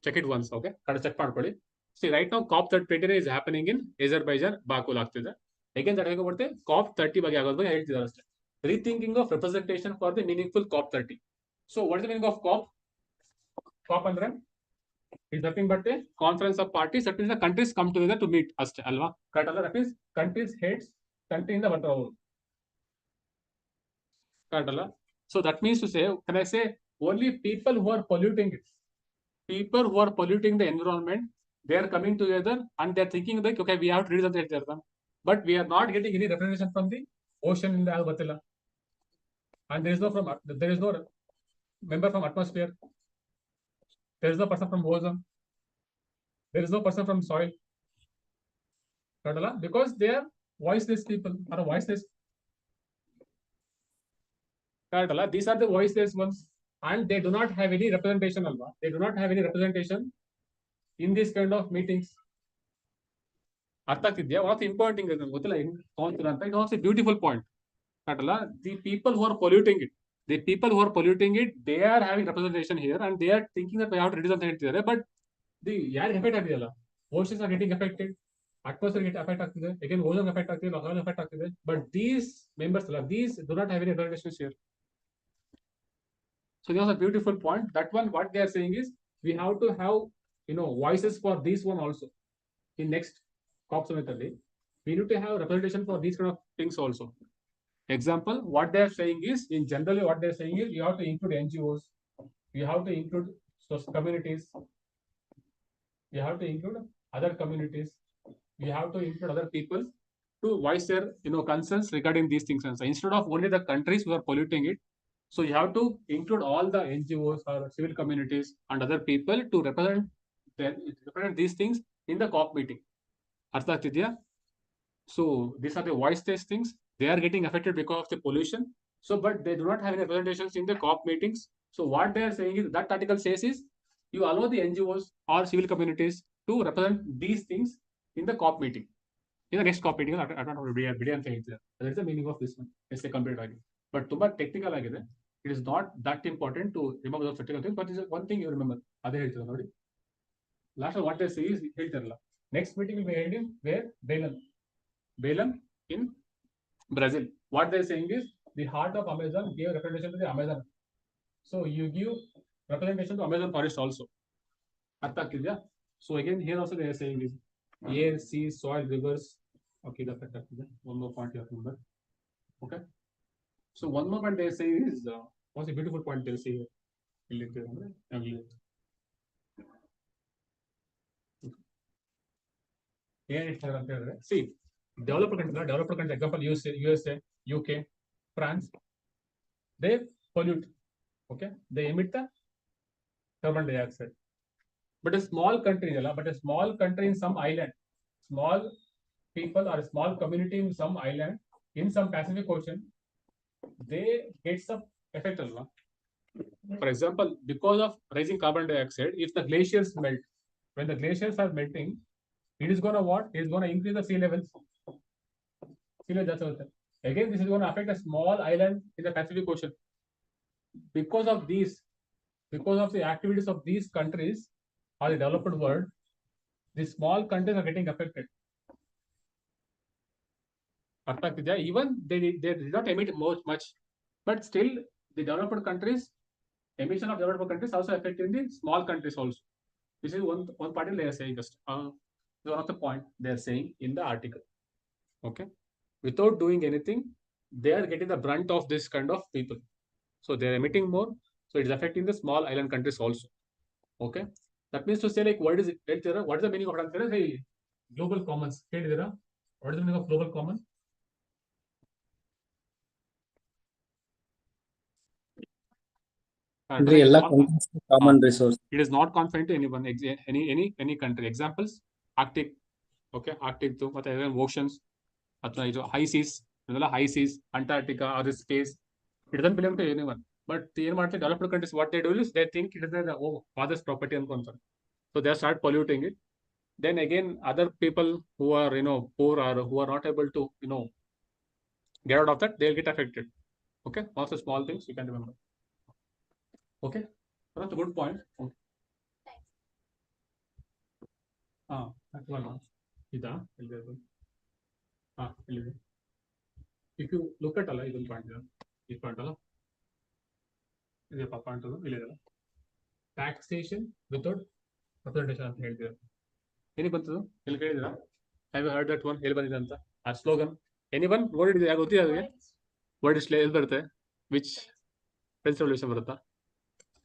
Check it once. ಓಕೆ, ಕಡೆ ಚೆಕ್ ಮಾಡ್ಕೊಳ್ಳಿ. ಸಿ ರೈಟ್ ನಾವು COP 29 is happening in Azerbaijan, Baku ಆಗ್ತಿದೆ. ಅಗೇನ್ ದಟ್ ಹೇಗೆ ಬರುತ್ತೆ? COP 30 ಬಗ್ಗೆ ಆಗೋದು ಬಗ್ಗೆ ಹೇಳ್ತಿದ್ದಾರೆ ಅಷ್ಟೇ. Rethinking of representation for the meaningful COP 30. So what is the meaning of COP? COP ಅಂದ್ರೆ is nothing but a conference of parties. That means the countries come together to meet ಅಷ್ಟೇ ಅಲ್ವಾ? Correct ಅಲ್ಲ? That means countries heads ಕಂಟ್ರಿಯಿಂದ ಬರ್ತಾರೆ ಅವರು. Correct ಅಲ್ಲ? So that means to say, can I say only people who are polluting it, people who are polluting the environment, they are coming together and they are thinking like, okay, we have to reduce ಅಂತ ಹೇಳ್ತಾರೆ. But we are not getting any representation from the ocean in the ಗೊತ್ತಿಲ್ಲ. And there is no member from atmosphere. There is no person from ozone. There is no person from soil. Because they are voiceless people, or voiceless. These are the voiceless ones, and they do not have any representation alva. They do not have any representation in this kind of meetings. ಅರ್ಥ ಆಗ್ತಿದ್ಯಾ? one of the important thing is ಗೊತ್ತಿಲ್ಲ ಹೆಂಗ್ ತಗೊಂತೀರ ಅಂತ. it was a beautiful point. The people who are polluting it, they are having representation here, and they are thinking that we have to reduce ಅಂತ ಹೇಳ್ತಿದ್ದಾರೆ. But the ಯಾರಿಗೆ effect ಆಗಿದೆಯಲ್ಲ, oceans are getting affected, atmosphere get affect ಆಗ್ತಿದೆ, again ozone affect ಆಗ್ತಿದೆ, soil affect ಆಗ್ತಿದೆ. But these members these do not have any representation here. So that was a beautiful point. That one, what they are saying is we have to have voices for this one also. In next COP summit, we need to have representation for these kind of things also. Example, what they are saying is, in generally what they are saying is, you have to include NGOs, you have to include communities, you have to include other communities, you have to include other people to voice their concerns regarding these things. And so instead of only the countries who are polluting it, so you have to include all the NGOs or civil communities and other people to represent these things in the COP meeting. Artha agtidya? So these are the voice test things. They are getting affected because of the pollution. So, but they do not have any representations in the COP meetings. So what they are saying is that article says is you allow the NGOs or civil communities to represent these things in the COP meeting. In the next COP meeting, I don't know video ಅಂತ ಹೇಳ್ತೀರಾ. That's the meaning of this one. It's a complete ಆಗಿ. But ತುಂಬಾ technical ಆಗಿದೆ. It is not that important to remember those technical things, but it's one thing you remember. ಅದೇ ಹೇಳ್ತೀರಾ ನೋಡಿ. Last what they say is ಹೇಳ್ತಾರಲ್ಲ. Next meeting will be held in where? Belem in Brazil. What they're saying is the heart of Amazon gave representation to the Amazon. So you give representation to Amazon forest also. So again, here also they are saying this air, sea, soil, rivers. Okay, that's one more point you have to remember. Okay. So one more point they say is what's a beautiful point they'll say here. See, developed countries, example USA, UK, France, they pollute. Okay, they emit the carbon dioxide. But a small country in some island, small people or a small community in some island in some Pacific Ocean, they get some effect. For example, because of rising carbon dioxide, if the glaciers melt, when the glaciers are melting, it is going to what? It is going to increase the sea levels. Again, this is going to affect a small island in the Pacific Ocean. Because of the activities of these countries or the developed world, the small countries are getting affected. Even they did not emit much, but still the developed countries, emission of developed countries also affecting the small countries also. This is one part they are saying just one of the point they are saying in the article. Okay, without doing anything, they are getting the brunt of this kind of people. So they are emitting more, so it is affecting the small island countries also. Okay, that means to say like what is it? What is the meaning of that? Hey, global commons. What is the meaning of global common? Common resource. It is not confined to anyone, any country. Examples: Arctic. Okay, Arctic to oceans, high seas, Antarctica or the space. It doesn't belong to anyone. But the developed countries, what they do is they think it is the father's property and concern. So they start polluting it. Then again, other people who are poor or who are not able to get out of that, they'll get affected. Okay, also small things you can remember. Okay, that's a good point. Okay. That's one. If you look at this point, taxation without representation. Have you heard that one? Our slogan. Anyone? What is it? What is it? Which resolution?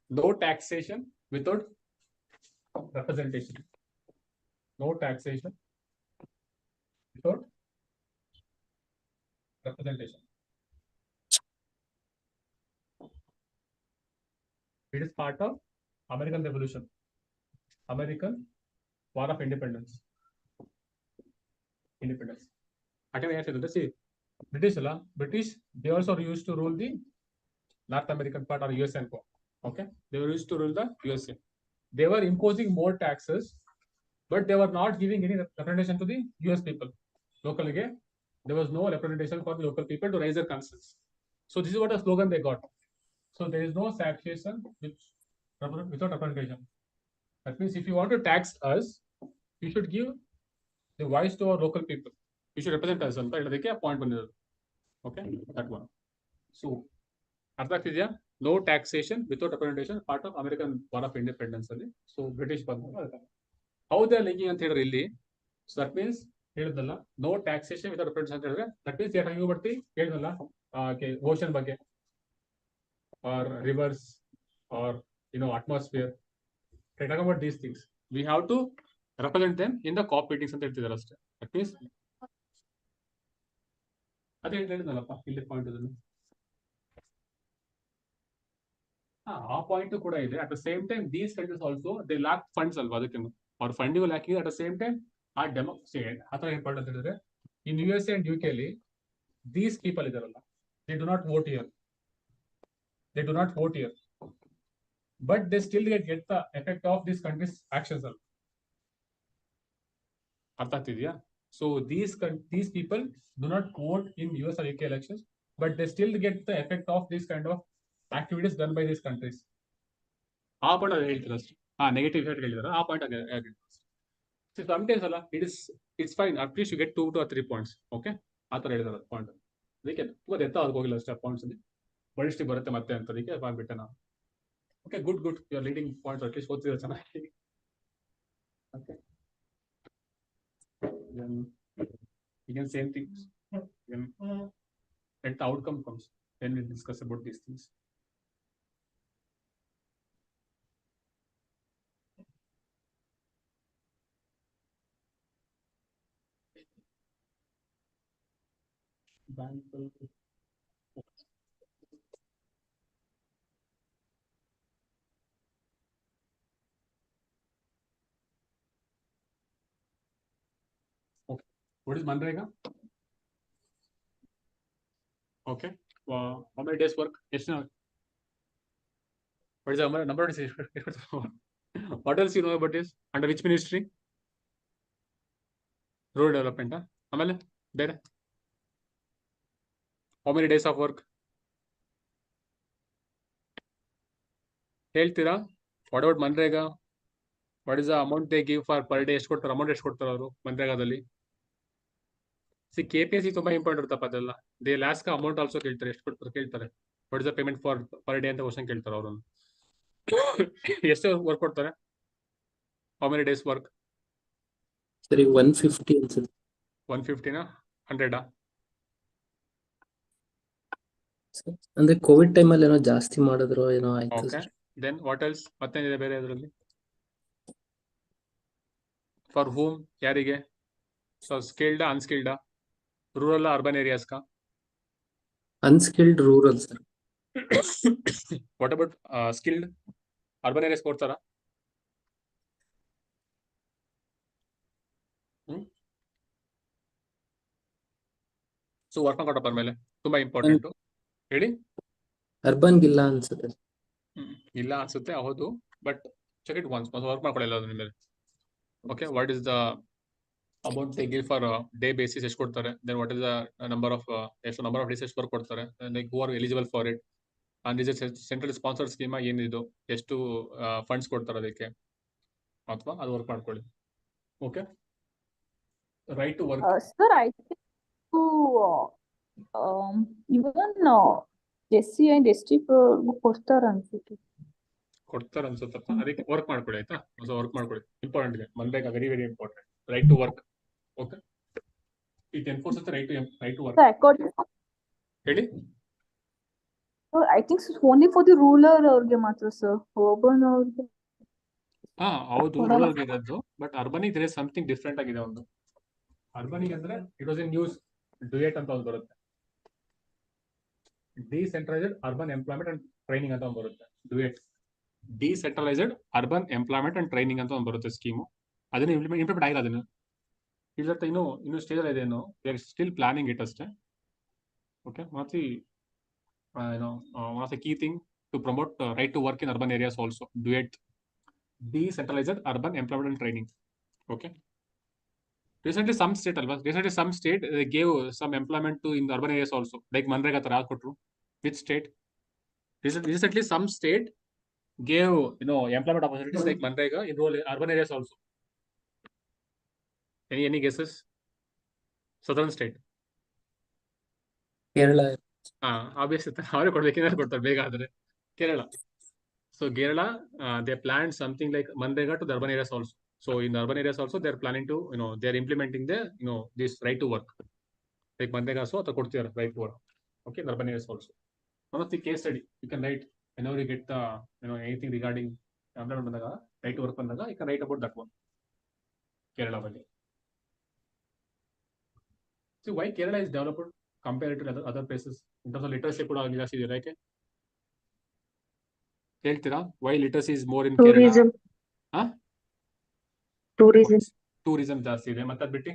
No taxation without representation. No taxation without representation. It is part of American Revolution, American War of Independence. See, British, they also used to rule the North American part or USA. Okay, they were used to rule the USA. They were imposing more taxes, but they were not giving any representation to the US people. Locally, there was no representation for the local people to raise their concerns. So this is what a slogan they got. So there is no taxation without representation. That means if you want to tax us, you should give the voice to our local people. You should represent us. Point. Okay, that one. So, no taxation without representation part of American War of Independence ಅಲ್ಲಿ. So British ಬಂದ ಹೌದಾ linking ಅಂತ ಹೇಳಿದ್ರೆ ಇಲ್ಲಿ. So that means ಹೇಳಿದ್ನಲ್ಲ no taxation without representation ಅಂತ ಹೇಳಿದ್ರೆ that means ಯಾರು ಹಂಗೆ ಬರ್ತಿ ಹೇಳಿದ್ನಲ್ಲ ಓಷನ್ ಬಗ್ಗೆ or rivers or atmosphere. Talk about these things. We have to represent them in the COP meetings ಅಂತ ಹೇಳ್ತಿದ್ದಾರೆ ಅಷ್ಟೇ. That means ಅದೇ ಹೇಳಿದ್ನಲ್ಲಪ್ಪ ಇಲ್ಲಿ ಪಾಯಿಂಟ್ ಅದನ್ನು. ಆ ಪಾಯಿಂಟ್ ಕೂಡ ಇದೆ. At the same time these countries also they lac funds ಅಲ್ವಾ, ಅದಕ್ಕೆ ಅವ್ರ funding lacking. At the same time ಆ ಡೆಮೋಕ್ರೇಸಿ ಅಥವಾ ಇಂಪಾರ್ಟೆಂಟ್ ಅಂತ ಹೇಳಿದ್ರೆ ಇನ್ USA ಅಂಡ್ UK ಅಲ್ಲಿ ದೀಸ್ ಪೀಪಲ್ ಇದಾರಲ್ಲ, they do not vote here, but they still get the effect of this country's actions. ಅರ್ಥ ಆಗ್ತಿದ್ಯಾ? So these people do not vote in US or UK elections, but they still get the effect of this kind of activities done by these countries. ಆ point ಅದು ಹೇಳ್ತಾರೆ ಅಷ್ಟೇ. Negative effect ಹೇಳಿದಾರೆ, ಆ point sometimes ಅಲ್ಲ, it's fine, at least you get 2 or 3 points. Okay, ಆ ಥರ ಹೇಳಿದಾರೆ ಪಾಯಿಂಟ್. ಅದಕ್ಕೆ ತುಂಬಾ ಎತ್ತ ಅದಕ್ಕೆ ಹೋಗಿಲ್ಲ ಅಷ್ಟೇ. ಪಾಯಿಂಟ್ಸ್ ಅಲ್ಲಿ ಬಳಿಷ್ಟಿ ಬರುತ್ತೆ ಮತ್ತೆ ಅಂತ ಅದಕ್ಕೆ ಬಿಟ್ಟೆ ನಾನು. Okay, good. You are leading points, at least 4 ಚೆನ್ನಾಗಿ. Okay. Then again same things. Then let the outcome comes. Then we discuss about these things. Okay, what is Manrega? Okay, how many days work? What is the number of days? What else you know about this? Under which ministry? Rural development. ಆಮೇಲೆ ಬೇರೆ how many days of work ಹೇಳ್ತೀರಾ? What about Manrega? What is the amount they give for per day? ಎಷ್ಟು ಕೊಡ್ತಾರೆ? Amount ಎಷ್ಟು ಕೊಡ್ತಾರೆ ಅವರು ಮನ್ರೇಗಾದಲ್ಲಿ? KPSC ತುಂಬಾ important ಇರುತ್ತಪ್ಪ ಅದೆಲ್ಲ. ದೇ ಲಾಸ್ಟ್ ಅಮೌಂಟ್ ಆಲ್ಸೋ ಕೇಳ್ತಾರೆ, ಎಷ್ಟು ಕೊಡ್ತಾರೆ ಕೇಳ್ತಾರೆ. What is the payment for per day ಅಂತ ಕ್ವಶನ್ ಕೇಳ್ತಾರೆ ಅವರು. ಎಷ್ಟು ವರ್ಕ್ ಕೊಡ್ತಾರೆ? How many days work? ಸರಿ 150 ಅನ್ಸುತ್ತೆ. 150 100 ಅಂದ್ರೆ ಕೋವಿಡ್ ಟೈಮಲ್ಲಿ ಏನೋ ಜಾಸ್ತಿ ಮಾಡಿದ್ರು ಏನೋ ಆಯ್ತು. Okay, then what else? ಮತ್ತೇನಿದೆ ಬೇರೆ ಅದರಲ್ಲಿ? ಫಾರ್ ಹೂಮ್, ಯಾರಿಗೆ? So skilled unskilled, rural urban areas ಕಾ? Unskilled rural sir. What about skilled urban areas ಕೊಡ್ತಾರಾ? ಸೊ ವರ್ಕ್ ಕೊಟ್ಟಪ್ಪ ಮೇಲೆ ತುಂಬಾ ಇಂಪಾರ್ಟೆಂಟ್. ಹೇಳಿ. ಅರ್ಬನ್ ಇಲ್ಲ ಅನ್ಸುತ್ತೆ. ಇಲ್ಲ ಅನ್ಸುತ್ತೆ, ಹೌದು. But check it once work ಮಾಡ್ಕೊಳ್ಳಲ್ಲ ಅದ್ರ ಮೇಲೆ. Okay, what is the amount they give for day basis ಎಷ್ಟು ಕೊಡ್ತಾರೆ? Then what is the number of days ಎಷ್ಟು ವರ್ಕ್ ಕೊಡ್ತಾರೆ? Like who are eligible for it? And is central sponsored ಸ್ಕೀಮಾ ಏನಿದು, ಎಷ್ಟು ಫಂಡ್ಸ್ ಕೊಡ್ತಾರೆ ಅದಕ್ಕೆ, ಅಥವಾ ಅದು ವರ್ಕ್ ಮಾಡ್ಕೊಳ್ಳಿ. Okay, right to work. Sir, I think even SC and ST ಕೊಡ್ತಾರೆ ಅನ್ಸುತ್ತೆ. ಕೊಡ್ತಾರೆ ಅನ್ಸುತ್ತಪ್ಪ, ಅದಕ್ಕೆ ವರ್ಕ್ ಮಾಡ್ಕೊಳ್ಳಿ ಆಯ್ತಾ. ಹೊಸ ವರ್ಕ್ ಮಾಡ್ಕೊಳ್ಳಿ, ಇಂಪಾರ್ಟೆಂಟ್ ಇದೆ. ಮನ್ಬೇಕಾ very very important. Right to work. Okay, it enforces right to work. ಹೇಳಿ. I think it's only for the rural ಅವ್ರಿಗೆ ಮಾತ್ರ ಸರ್, urban ಅವ್ರಿಗೆ. ಹೌದು, ರೂರಲ್ ಇರೋದು. ಬಟ್ ಅರ್ಬನಿಗೆ there is something ಡಿಫ್ರೆಂಟ್ ಆಗಿದೆ. ಒಂದು ಅರ್ಬನಿಗೆ ಅಂದ್ರೆ it was in news DUET ಅಂತ ಒಂದು ಬರುತ್ತೆ. Decentralised urban employment and training ಅಂತ ಒಂದು ಬರುತ್ತೆ. DUET decentralised urban employment and training ಅಂತ ಒಂದು ಬರುತ್ತೆ ಸ್ಕೀಮು. ಅದನ್ನ ಇಂಪ್ಲಿಮೆಂಟ್ ಆಗಿಲ್ಲ. ಅದನ್ನು ಇಲ್ಲತ್ತ ಇನ್ನು ಸ್ಟೇಜ್ ಅಲ್ಲಿ ಇದೆ. ಸ್ಟಿಲ್ ಪ್ಲಾನಿಂಗ್ ಇಟ್ ಅಷ್ಟೇ. ಓಕೆ, ಮತ್ತೆ one of the key thing to promote right to work in urban areas also. Duet decentralized urban employment and training. Okay, recently some state they gave some employment to in urban areas also, like Manrega ತರ ಕೊಟ್ರು. Which state? Recently some state gave employment opportunities like Manrega in rural urban areas also. Any guesses? Southern state. Kerala. Obvious ಅವರೇ ಕೊಡ್ಬೇಕು, ಏನಾದ್ರು ಕೊಡ್ತಾರೆ ಬೇಗ. ಆದ್ರೆ Kerala. So Kerala, they planned something like Manrega to the urban areas also. So in the urban areas also, they're planning to, they're implementing the, this right to work. Like Manrega also, the right to work. Okay, in the urban areas also. One of the case study you can write whenever you get the, anything regarding employment bandaga, right to work bandaga, you can write about that one. Kerala valli. See why Kerala is developed compared to other places in terms of literacy ಕೂಡ ಜಾಸ್ತಿ ಇದೆ ಯಾಕೆ ಹೇಳ್ತೀರಾ why literacy is more in Kerala? Tourism ಹಾ tourism tourism ಜಾಸ್ತಿ ಇದೆ ಮತ್ತೆ ಬಿಟ್ಟು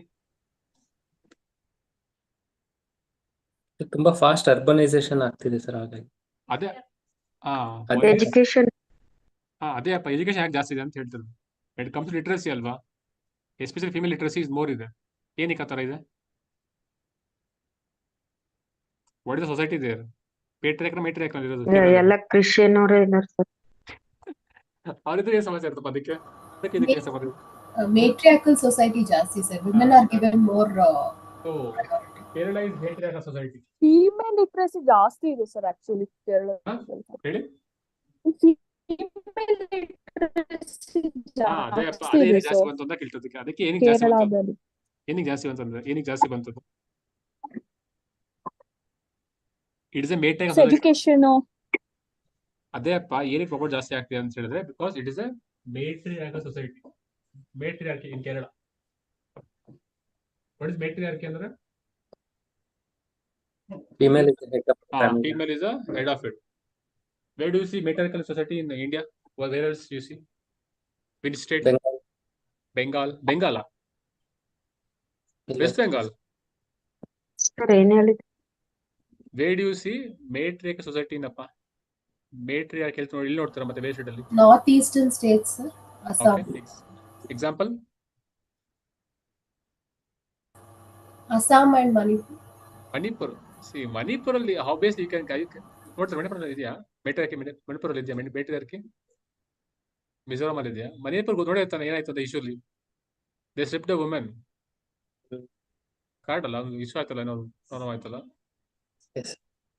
ತುಂಬಾ ಫಾಸ್ಟ್ ಅರ್ಬನೈಸೇಷನ್ ಆಗ್ತಿದೆ ಸರ್ ಹಾಗಾಗಿ ಅದೇ ಎಜುಕೇಶನ್ ಅದೇ ಅಪ್ಪ ಎಜುಕೇಶನ್ ಯಾಕೆ ಜಾಸ್ತಿ ಇದೆ ಅಂತ ಹೇಳ್ತಾರೆ. ಇಟ್ ಕಮ್ಸ್ ಟು ಲಿಟ್ರಸಿ ಅಲ್ವಾ, especially female literacy is more ಇದೆ. ಏನಕ್ಕೆ ಆ ಥರ ಇದೆ? What is the society there? Patriarchal matriarchal ಇರೋದು ಎಲ್ಲ ಕ್ರಿಶ್ಚಿಯನ್ ಅವರೇ ಇದ್ದಾರೆ ಸರ್. ಅವ್ರಿದ್ರೆ ಏನು ಸಮಸ್ಯೆ ಇರ್ತಪ್ಪ ಅದಕ್ಕೆ ಇದಕ್ಕೆ ಸಂಬಂಧ? matriarchal society ಜಾಸ್ತಿ sir. women are given more So Kerala is matriarchal society. Female literacy ಜಾಸ್ತಿ ಇದೆ ಸರ್ ಆಕ್ಚುಲಿ ಕೇರಳ. ಹೇಳಿ. ಫೀಮೇಲ್ ಲಿಟ್ರಸಿ ಅದೇ ಜಾಸ್ತಿ ಅದೇ ಇದೆ ಜಾಸ್ತಿ ಸರ್ ಬಂತು ಅಂತ ಕೇಳ್ತದಕ್ಕೆ. ಅದಕ್ಕೆ ಏನಕ್ಕೆ ಜಾಸ್ತಿ ಬಂತು? ಕೇರಳದಲ್ಲಿ. ಏನಕ್ಕೆ ಜಾಸ್ತಿ ಬಂತಂದ್ರೆ ಏನಕ್ಕೆ ಜಾಸ್ತಿ ಬಂತದ್ದು? It is a matriarchal society. Education ಅದೇ ಅಪ್ಪ ಏನಕ್ಕೆ ಪ್ರೊಮೋಟ್ ಜಾಸ್ತಿ ಆಗ್ತಿದೆ ಅಂತ ಹೇಳಿದ್ರೆ because it is a matriarchal society. Matriarchy in Kerala. What is matriarchy ಅಂದ್ರೆ? Female is head of family. Female is a head of it. Where do you see matriarchal society in India? Where else do you see? Which state? Bengala. West Bengal. Sir ಏನ್ ಹೇಳಿದ್ರು? Where do you see matriarchal society in Appa? Matriarchal ನೋಡಿ ಇಲ್ಲಿ ನೋಡ್ತೀರಾ ಮತ್ತೆ ಬೇರೆ state ಅಲ್ಲಿ? north eastern states sir. Assam. Okay. Example? Assam and Manipur. Manipur. See, Manipur ಅಲ್ಲಿ obviously you can ನೋಡ್ತೀರಾ ಮಣಿಪುರ ಇದೆಯಾ ಮೇಟ್ರಿಯಾರ್ಕಿ? ಮಣಿಪುರಲ್ಲಿ ಇದೆಯಾ ಮೇಟ್ರಿಯಾರ್ಕಿ? ಮಿಜೋರಾಮ್ ಅಲ್ಲಿ ಇದೆಯಾ? ಮಣಿಪುರ್ ನೋಡಿ ತಾನೆ ಏನಾಯ್ತು ಅಂತ usually they slip the women card ಅಲ್ಲ ಇಶ್ಯೂ ಆಯ್ತಲ್ಲ ಏನೋ ಆಯ್ತಲ್ಲ.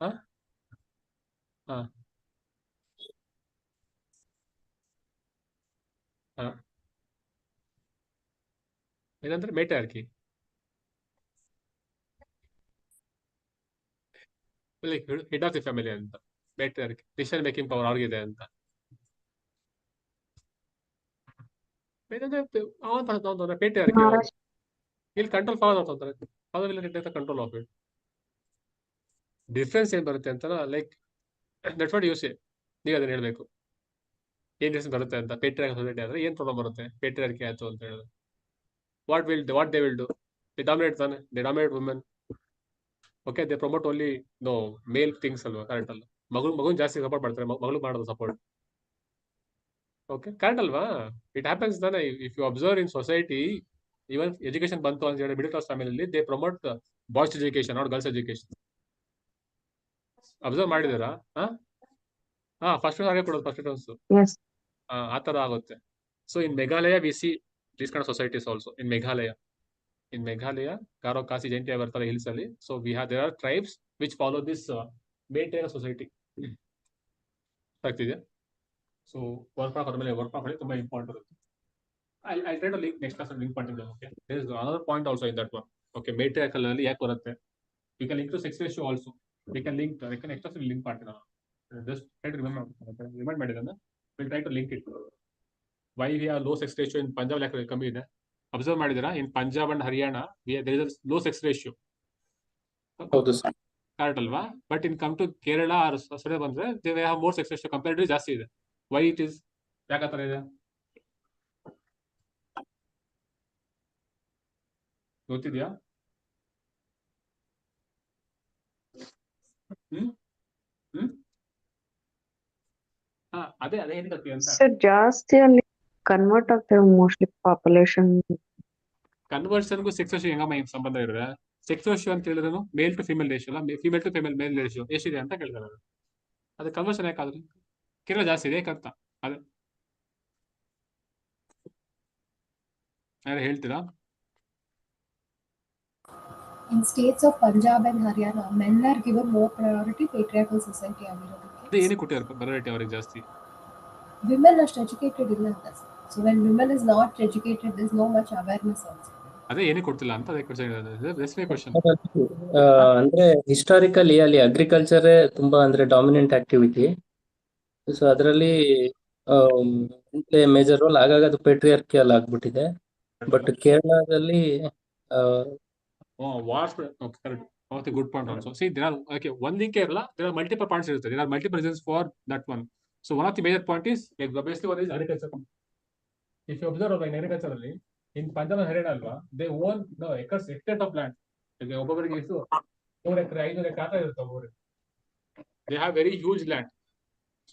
ಹಾ ಹಾ ಹಾ ಏನಂದ್ರೆ matriarchy head of the family ಅಂತ. ಮೇಟ್ರಿಯಾರ್ಕಿ ಡಿಸಿಷನ್ ಮೇಕಿಂಗ್ ಪವರ್ ಅವ್ರಿಗಿದೆ ಅಂತ. ಪೇಟ್ರಿಯಾರ್ಕಿ ಇಲ್ಲಿ ಕಂಟ್ರೋಲ್ ಪವರ್ ಅಂತಂತಾರೆ. Control of it. ಡಿಫ್ರೆನ್ಸ್ ಏನ್ ಬರುತ್ತೆ ಅಂತ like that's what you say. ನೀವು ಅದನ್ನ ಹೇಳ್ಬೇಕು ಏನ್ ಡಿಫ್ರೆನ್ಸ್ ಬರುತ್ತೆ ಅಂತ. ಪೇಟ್ರಿಯಾರ್ಕಲ್ ಸೊಸೈಟಿ ಆದ್ರೆ ಏನ್ ಪ್ರಾಬ್ಲಮ್ ಬರುತ್ತೆ ಪೇಟ್ರಿಯಾರ್ಕಿ ಆಯ್ತು ಅಂತ ಹೇಳಿದ್ರೆ? What they will do? They dominate ತಾನೆ. They dominate women. Okay, they promote only male things ಅಲ್ವಾ? ಕರೆಕ್ಟ್ ಅಲ್ಲ? ಮಗುನ್ ಜಾಸ್ತಿ ಸಪೋರ್ಟ್ ಮಾಡ್ತಾರೆ. ಮಗಳು ಮಾಡೋದು ಸಪೋರ್ಟ್. ಓಕೆ, ಕರೆಕ್ಟ್ ಅಲ್ವಾ? ಇಟ್ ಹ್ಯಾಪನ್ಸ್ ತಾನೆ. If you observe in society, even education ಬಂತು ಅಂತ ಹೇಳಿ middle class family they promote boys education not girls education. Observe ಮಾಡಿದಾರಾ? ಫಸ್ಟ್ ಹಾಗೆ ಕೊಡೋದು ಫಸ್ಟ್ ಪ್ರಿಫರೆನ್ಸ್. ಆ ತರ ಆಗುತ್ತೆ. So in Meghalaya V C this kind of societies also. In Meghalaya Garo Khasi Jaintia ಬರ್ತಾರೆ ಹಿಲ್ಸ್ ಅಲ್ಲಿ. So there are tribes which follow this matriarchal society. ಆಗ್ತಿದೆ. So work ಮಾಡಿ ತುಂಬಾ ಇಂಪಾರ್ಟೆಂಟ್ ಇರುತ್ತೆ. I'll try to link next class and link part. Okay, there is another point also in that one. Okay, matriarchal ಅಲ್ಲಿ ಯಾಕೆ ಬರುತ್ತೆ? You can link to sex ratio also. We can extra link part. Just try to remind ಮಾಡಿದನ್ನ we'll try to link it. Why we have low sex ratio in Punjab ಯಾಕೆ ಕಮ್ಮಿ ಇದೆ? Observe ಮಾಡಿದಿರಾ? In Punjab and Haryana there is a low sex ratio. ಹೌದು sir. Correct ಅಲ್ವಾ? But in come to Kerala or ಸಡೆ ಬಂದ್ರೆ they have more sex ratio comparatively ಜಾಸ್ತಿ ಇದೆ. Why it is? ಯಾಕೆ ಆ ತರ ಇದೆ ಗೊತ್ತಿದ್ಯಾ? ಅದೇ ಏನಕ್ಕೆ ಅಂತ ಸರ್ ಜಾಸ್ತಿ ಅಲ್ಲಿ ಕನ್ವರ್ಟ್ ಆಗ್ತೇವೆ ಮೋಸ್ಟ್ಲಿ ಪಾಪ್ಯುಲೇಷನ್. ಕನ್ವರ್ಷನ್ಗೂ ಸೆಕ್ಸ್ ರೇಷಿಯೋ ಹೆಂಗಮ್ಮ ಏನ್ ಸಂಬಂಧ ಇರುತ್ತೆ? ಸೆಕ್ಸ್ ರೇಷಿಯೋ ಅಂತ ಹೇಳಿದ್ರು ಮೇಲ್ ಟು ಫಿಮೇಲ್ ರೇಷಿಯೋ ಅಲ್ಲ, female to female male ratio ಎಷ್ಟಿದೆ ಅಂತ ಕೇಳ್ತಾರೆ. ಅದು ಕನ್ವರ್ಷನ್ ಯಾಕಾದ್ರೆ ಕೇರಳ ಜಾಸ್ತಿ ಇದೆ ಯಾಕಂತ ಅದೇ ಯಾರು ಹೇಳ್ತೀರಾ? In states of Punjab and Haryana, men are given more priority patriarchal society ಆಗಿರೋದಕ್ಕೆ. ಅದೇ ಏನಕ್ಕೆ ಕೊಟ್ಟಿದ್ದಾರೆ ಬರೋರೇಟಿ ಅವ್ರಿಗೆ ಜಾಸ್ತಿ? Women are educated enough. So when women is not educated, there's no much awareness also. ಅದೇ ಏನಕ್ಕೆ ಕೊಡ್ತಿಲ್ಲ ಅಂತ ಅದೇ ಕ್ವಶನ್. ಅಂದ್ರೆ ಹಿಸ್ಟಾರಿಕಲಿ ಅಲ್ಲಿ ಅಗ್ರಿಕಲ್ಚರ್ ತುಂಬಾ ಅಂದ್ರೆ ಡಾಮಿನೆಂಟ್ ಆಕ್ಟಿವಿಟಿ. ಸೊ ಅದರಲ್ಲಿ ಮೇಜರ್ ರೋಲ್ ಆಗಾಗ ಅದು ಪೇಟ್ರಿಯಾರ್ಕಿಯಲ್ ಆಗ್ಬಿಟ್ಟಿದೆ. ಬಟ್ ಕೇರಳದಲ್ಲಿ good point also. See, there are one thing Kerala, there are multiple points. There are multiple reasons for that one. So one of the major point is obviously one is agriculture. If you observe in agriculture, in Punjab and Haryana, they own the acres extent of land. They have very huge land.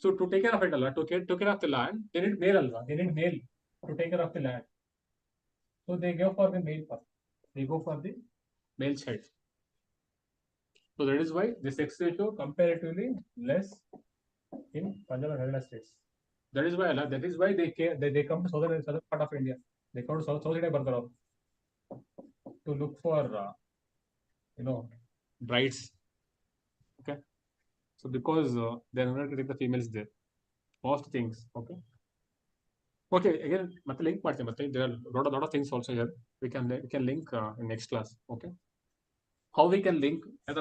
So to take care of it, to take care of the land, they need male to take care of the land. So they go for the male part. They go for the male child. So that is why the sex ratio comparatively less in Punjab and Haryana states. That is why they come to southern part of India. They come to South India to look for brides. Okay. So because they are not getting the females there, most things. Okay. Okay. Again, link there are a lot of things also here. We can link in next class. Okay. How we can link the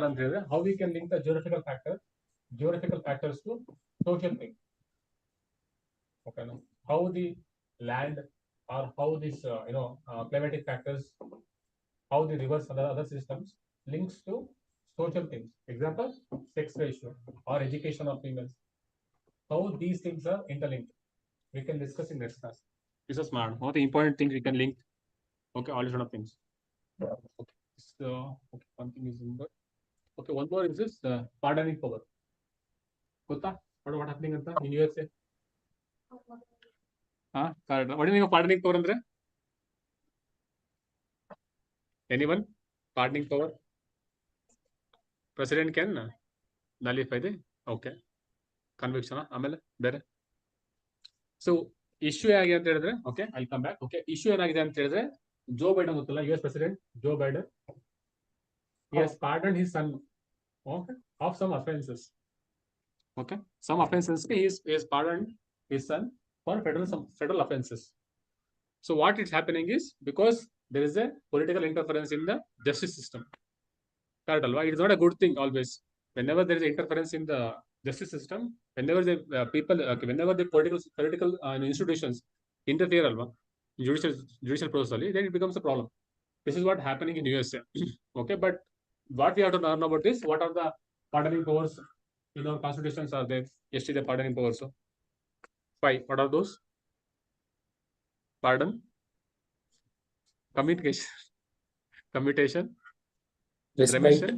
geographical factors to social things. Okay, no? How the land or how this climatic factors, how the rivers and other systems links to social things. Example, sex ratio or education of females. How these things are interlinked. We can discuss in next class. This is smart. What the important things we can link. Okay, all these sort of things. Okay. So one thing is in. Okay, one more is this pardoning power. What happening in USA? What do you mean of pardoning power, Andre? Anyone? Pardoning power? President can nullify the conviction. So issue okay, I'll come back. Okay, issue Joe Biden, US President Joe Biden, he has pardoned his son of some offenses. Okay, some offenses he has pardoned his son for federal offenses. So what is happening is because there is a political interference in the justice system. It is not a good thing always. Whenever there is interference in the justice system, whenever the whenever the political institutions interfere, judicial process, then it becomes a problem. This is what happening in USA. Okay, but what we have to learn about is what are the pardoning powers in our constitutions are there. Yes, the pardoning powers. So 5. What are those? Pardon, commutation, remission,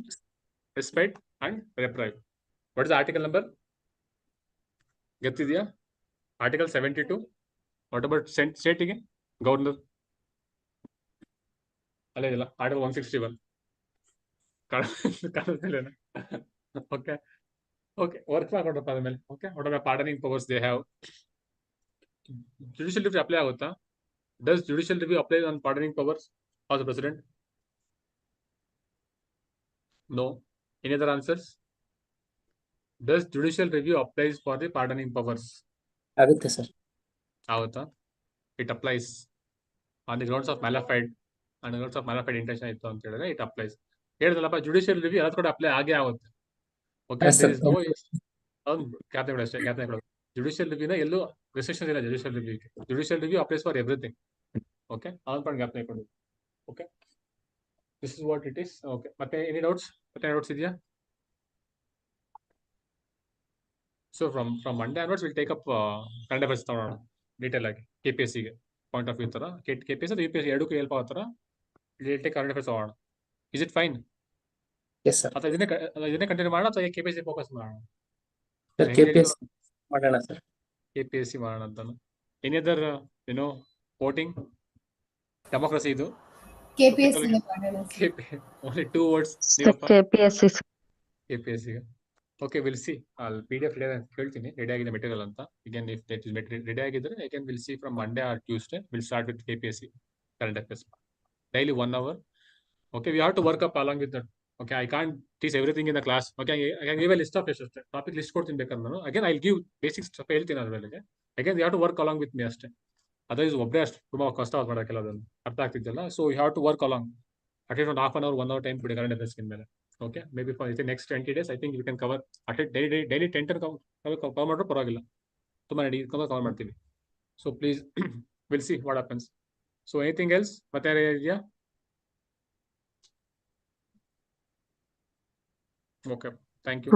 respite, and reprieve. What is the article number? Get the Article 72. What about state again? Governor. Article 161. Okay. Okay. Work okay. What are the pardoning powers they have? Judicial review apply hota. Does judicial review apply on pardoning powers of the president? No. Any other answers? Does judicial review applies for the pardoning powers? Sir. It applies on the grounds of malafide and the grounds of malafide intention. It applies. Here the judicial review apply age agutte. Okay, yes, there is no judicial review yellow restrictions illa judicial review. Judicial review applies for everything. Okay, okay, this is what it is. Okay, any doubts? Idea? So from Monday onwards we'll take up current affairs detail like KPSC point of view KPSC and UPSC edu help agutara. We'll take current affairs on. Is it fine? Yes, sir. ಇದನ್ನೇ continue ಮಾಡೋಣ ಅಥವಾ KPSC focus ಮಾಡೋಣ? Sir, KPSC ಮಾಡೋಣ sir. KPSC ಮಾಡೋಣ ಅಂತ. Any other voting democracy ಇದು? KPSC ಮಾಡೋಣ. Only 2 words. KPSC. Okay, we'll see. I'll PDF ಹೇಳ್ತೀನಿ ರೆಡಿ ಆಗಿದೆ ಮೆಟೀರಿಯಲ್ ಅಂತ. Again, if that is ready ಆಗಿದ್ರೆ again we'll see from Monday or Tuesday. We'll start with KPSC current affairs. Daily 1 hour. Okay, we have to work up along with that Okay, I can't teach everything in the class. Okay, I can give a list of topic list ಕೊಡ್ತೀನಿ ಬೇಕಾದ್ರೆ ನಾನು. Again, I'll give basic stuff ಹೇಳ್ತೀನಿ ಅದ್ರೊಳಗೆ. Again, you have to work along with me ಅಷ್ಟೇ. Otherwise ಒಬ್ಬರೇ ಅಷ್ಟು ತುಂಬಾ ಕಷ್ಟ ಮಾಡೋಕ್ಕೆಲ್ಲ ಅದನ್ನು ಅರ್ಥ ಆಗ್ತಿದ್ದಲ್ಲ. So you have to work along at least ಒಂದು half an hour 1 hour time ಕೊಡಿ ಕರೆಂಟ್ ಅಫೇರ್ಸ್ ಮೇಲೆ. Okay, maybe for next 20 days I think you can cover at least daily 10 cover ಮಾಡಿದ್ರೆ ಪರವಾಗಿಲ್ಲ, ತುಂಬಾ ಕವರ್ ಮಾಡ್ತೀವಿ. So please will see what happens. So anything else ಮತ್ತೆ ಇದೆಯಾ? Okay, thank you.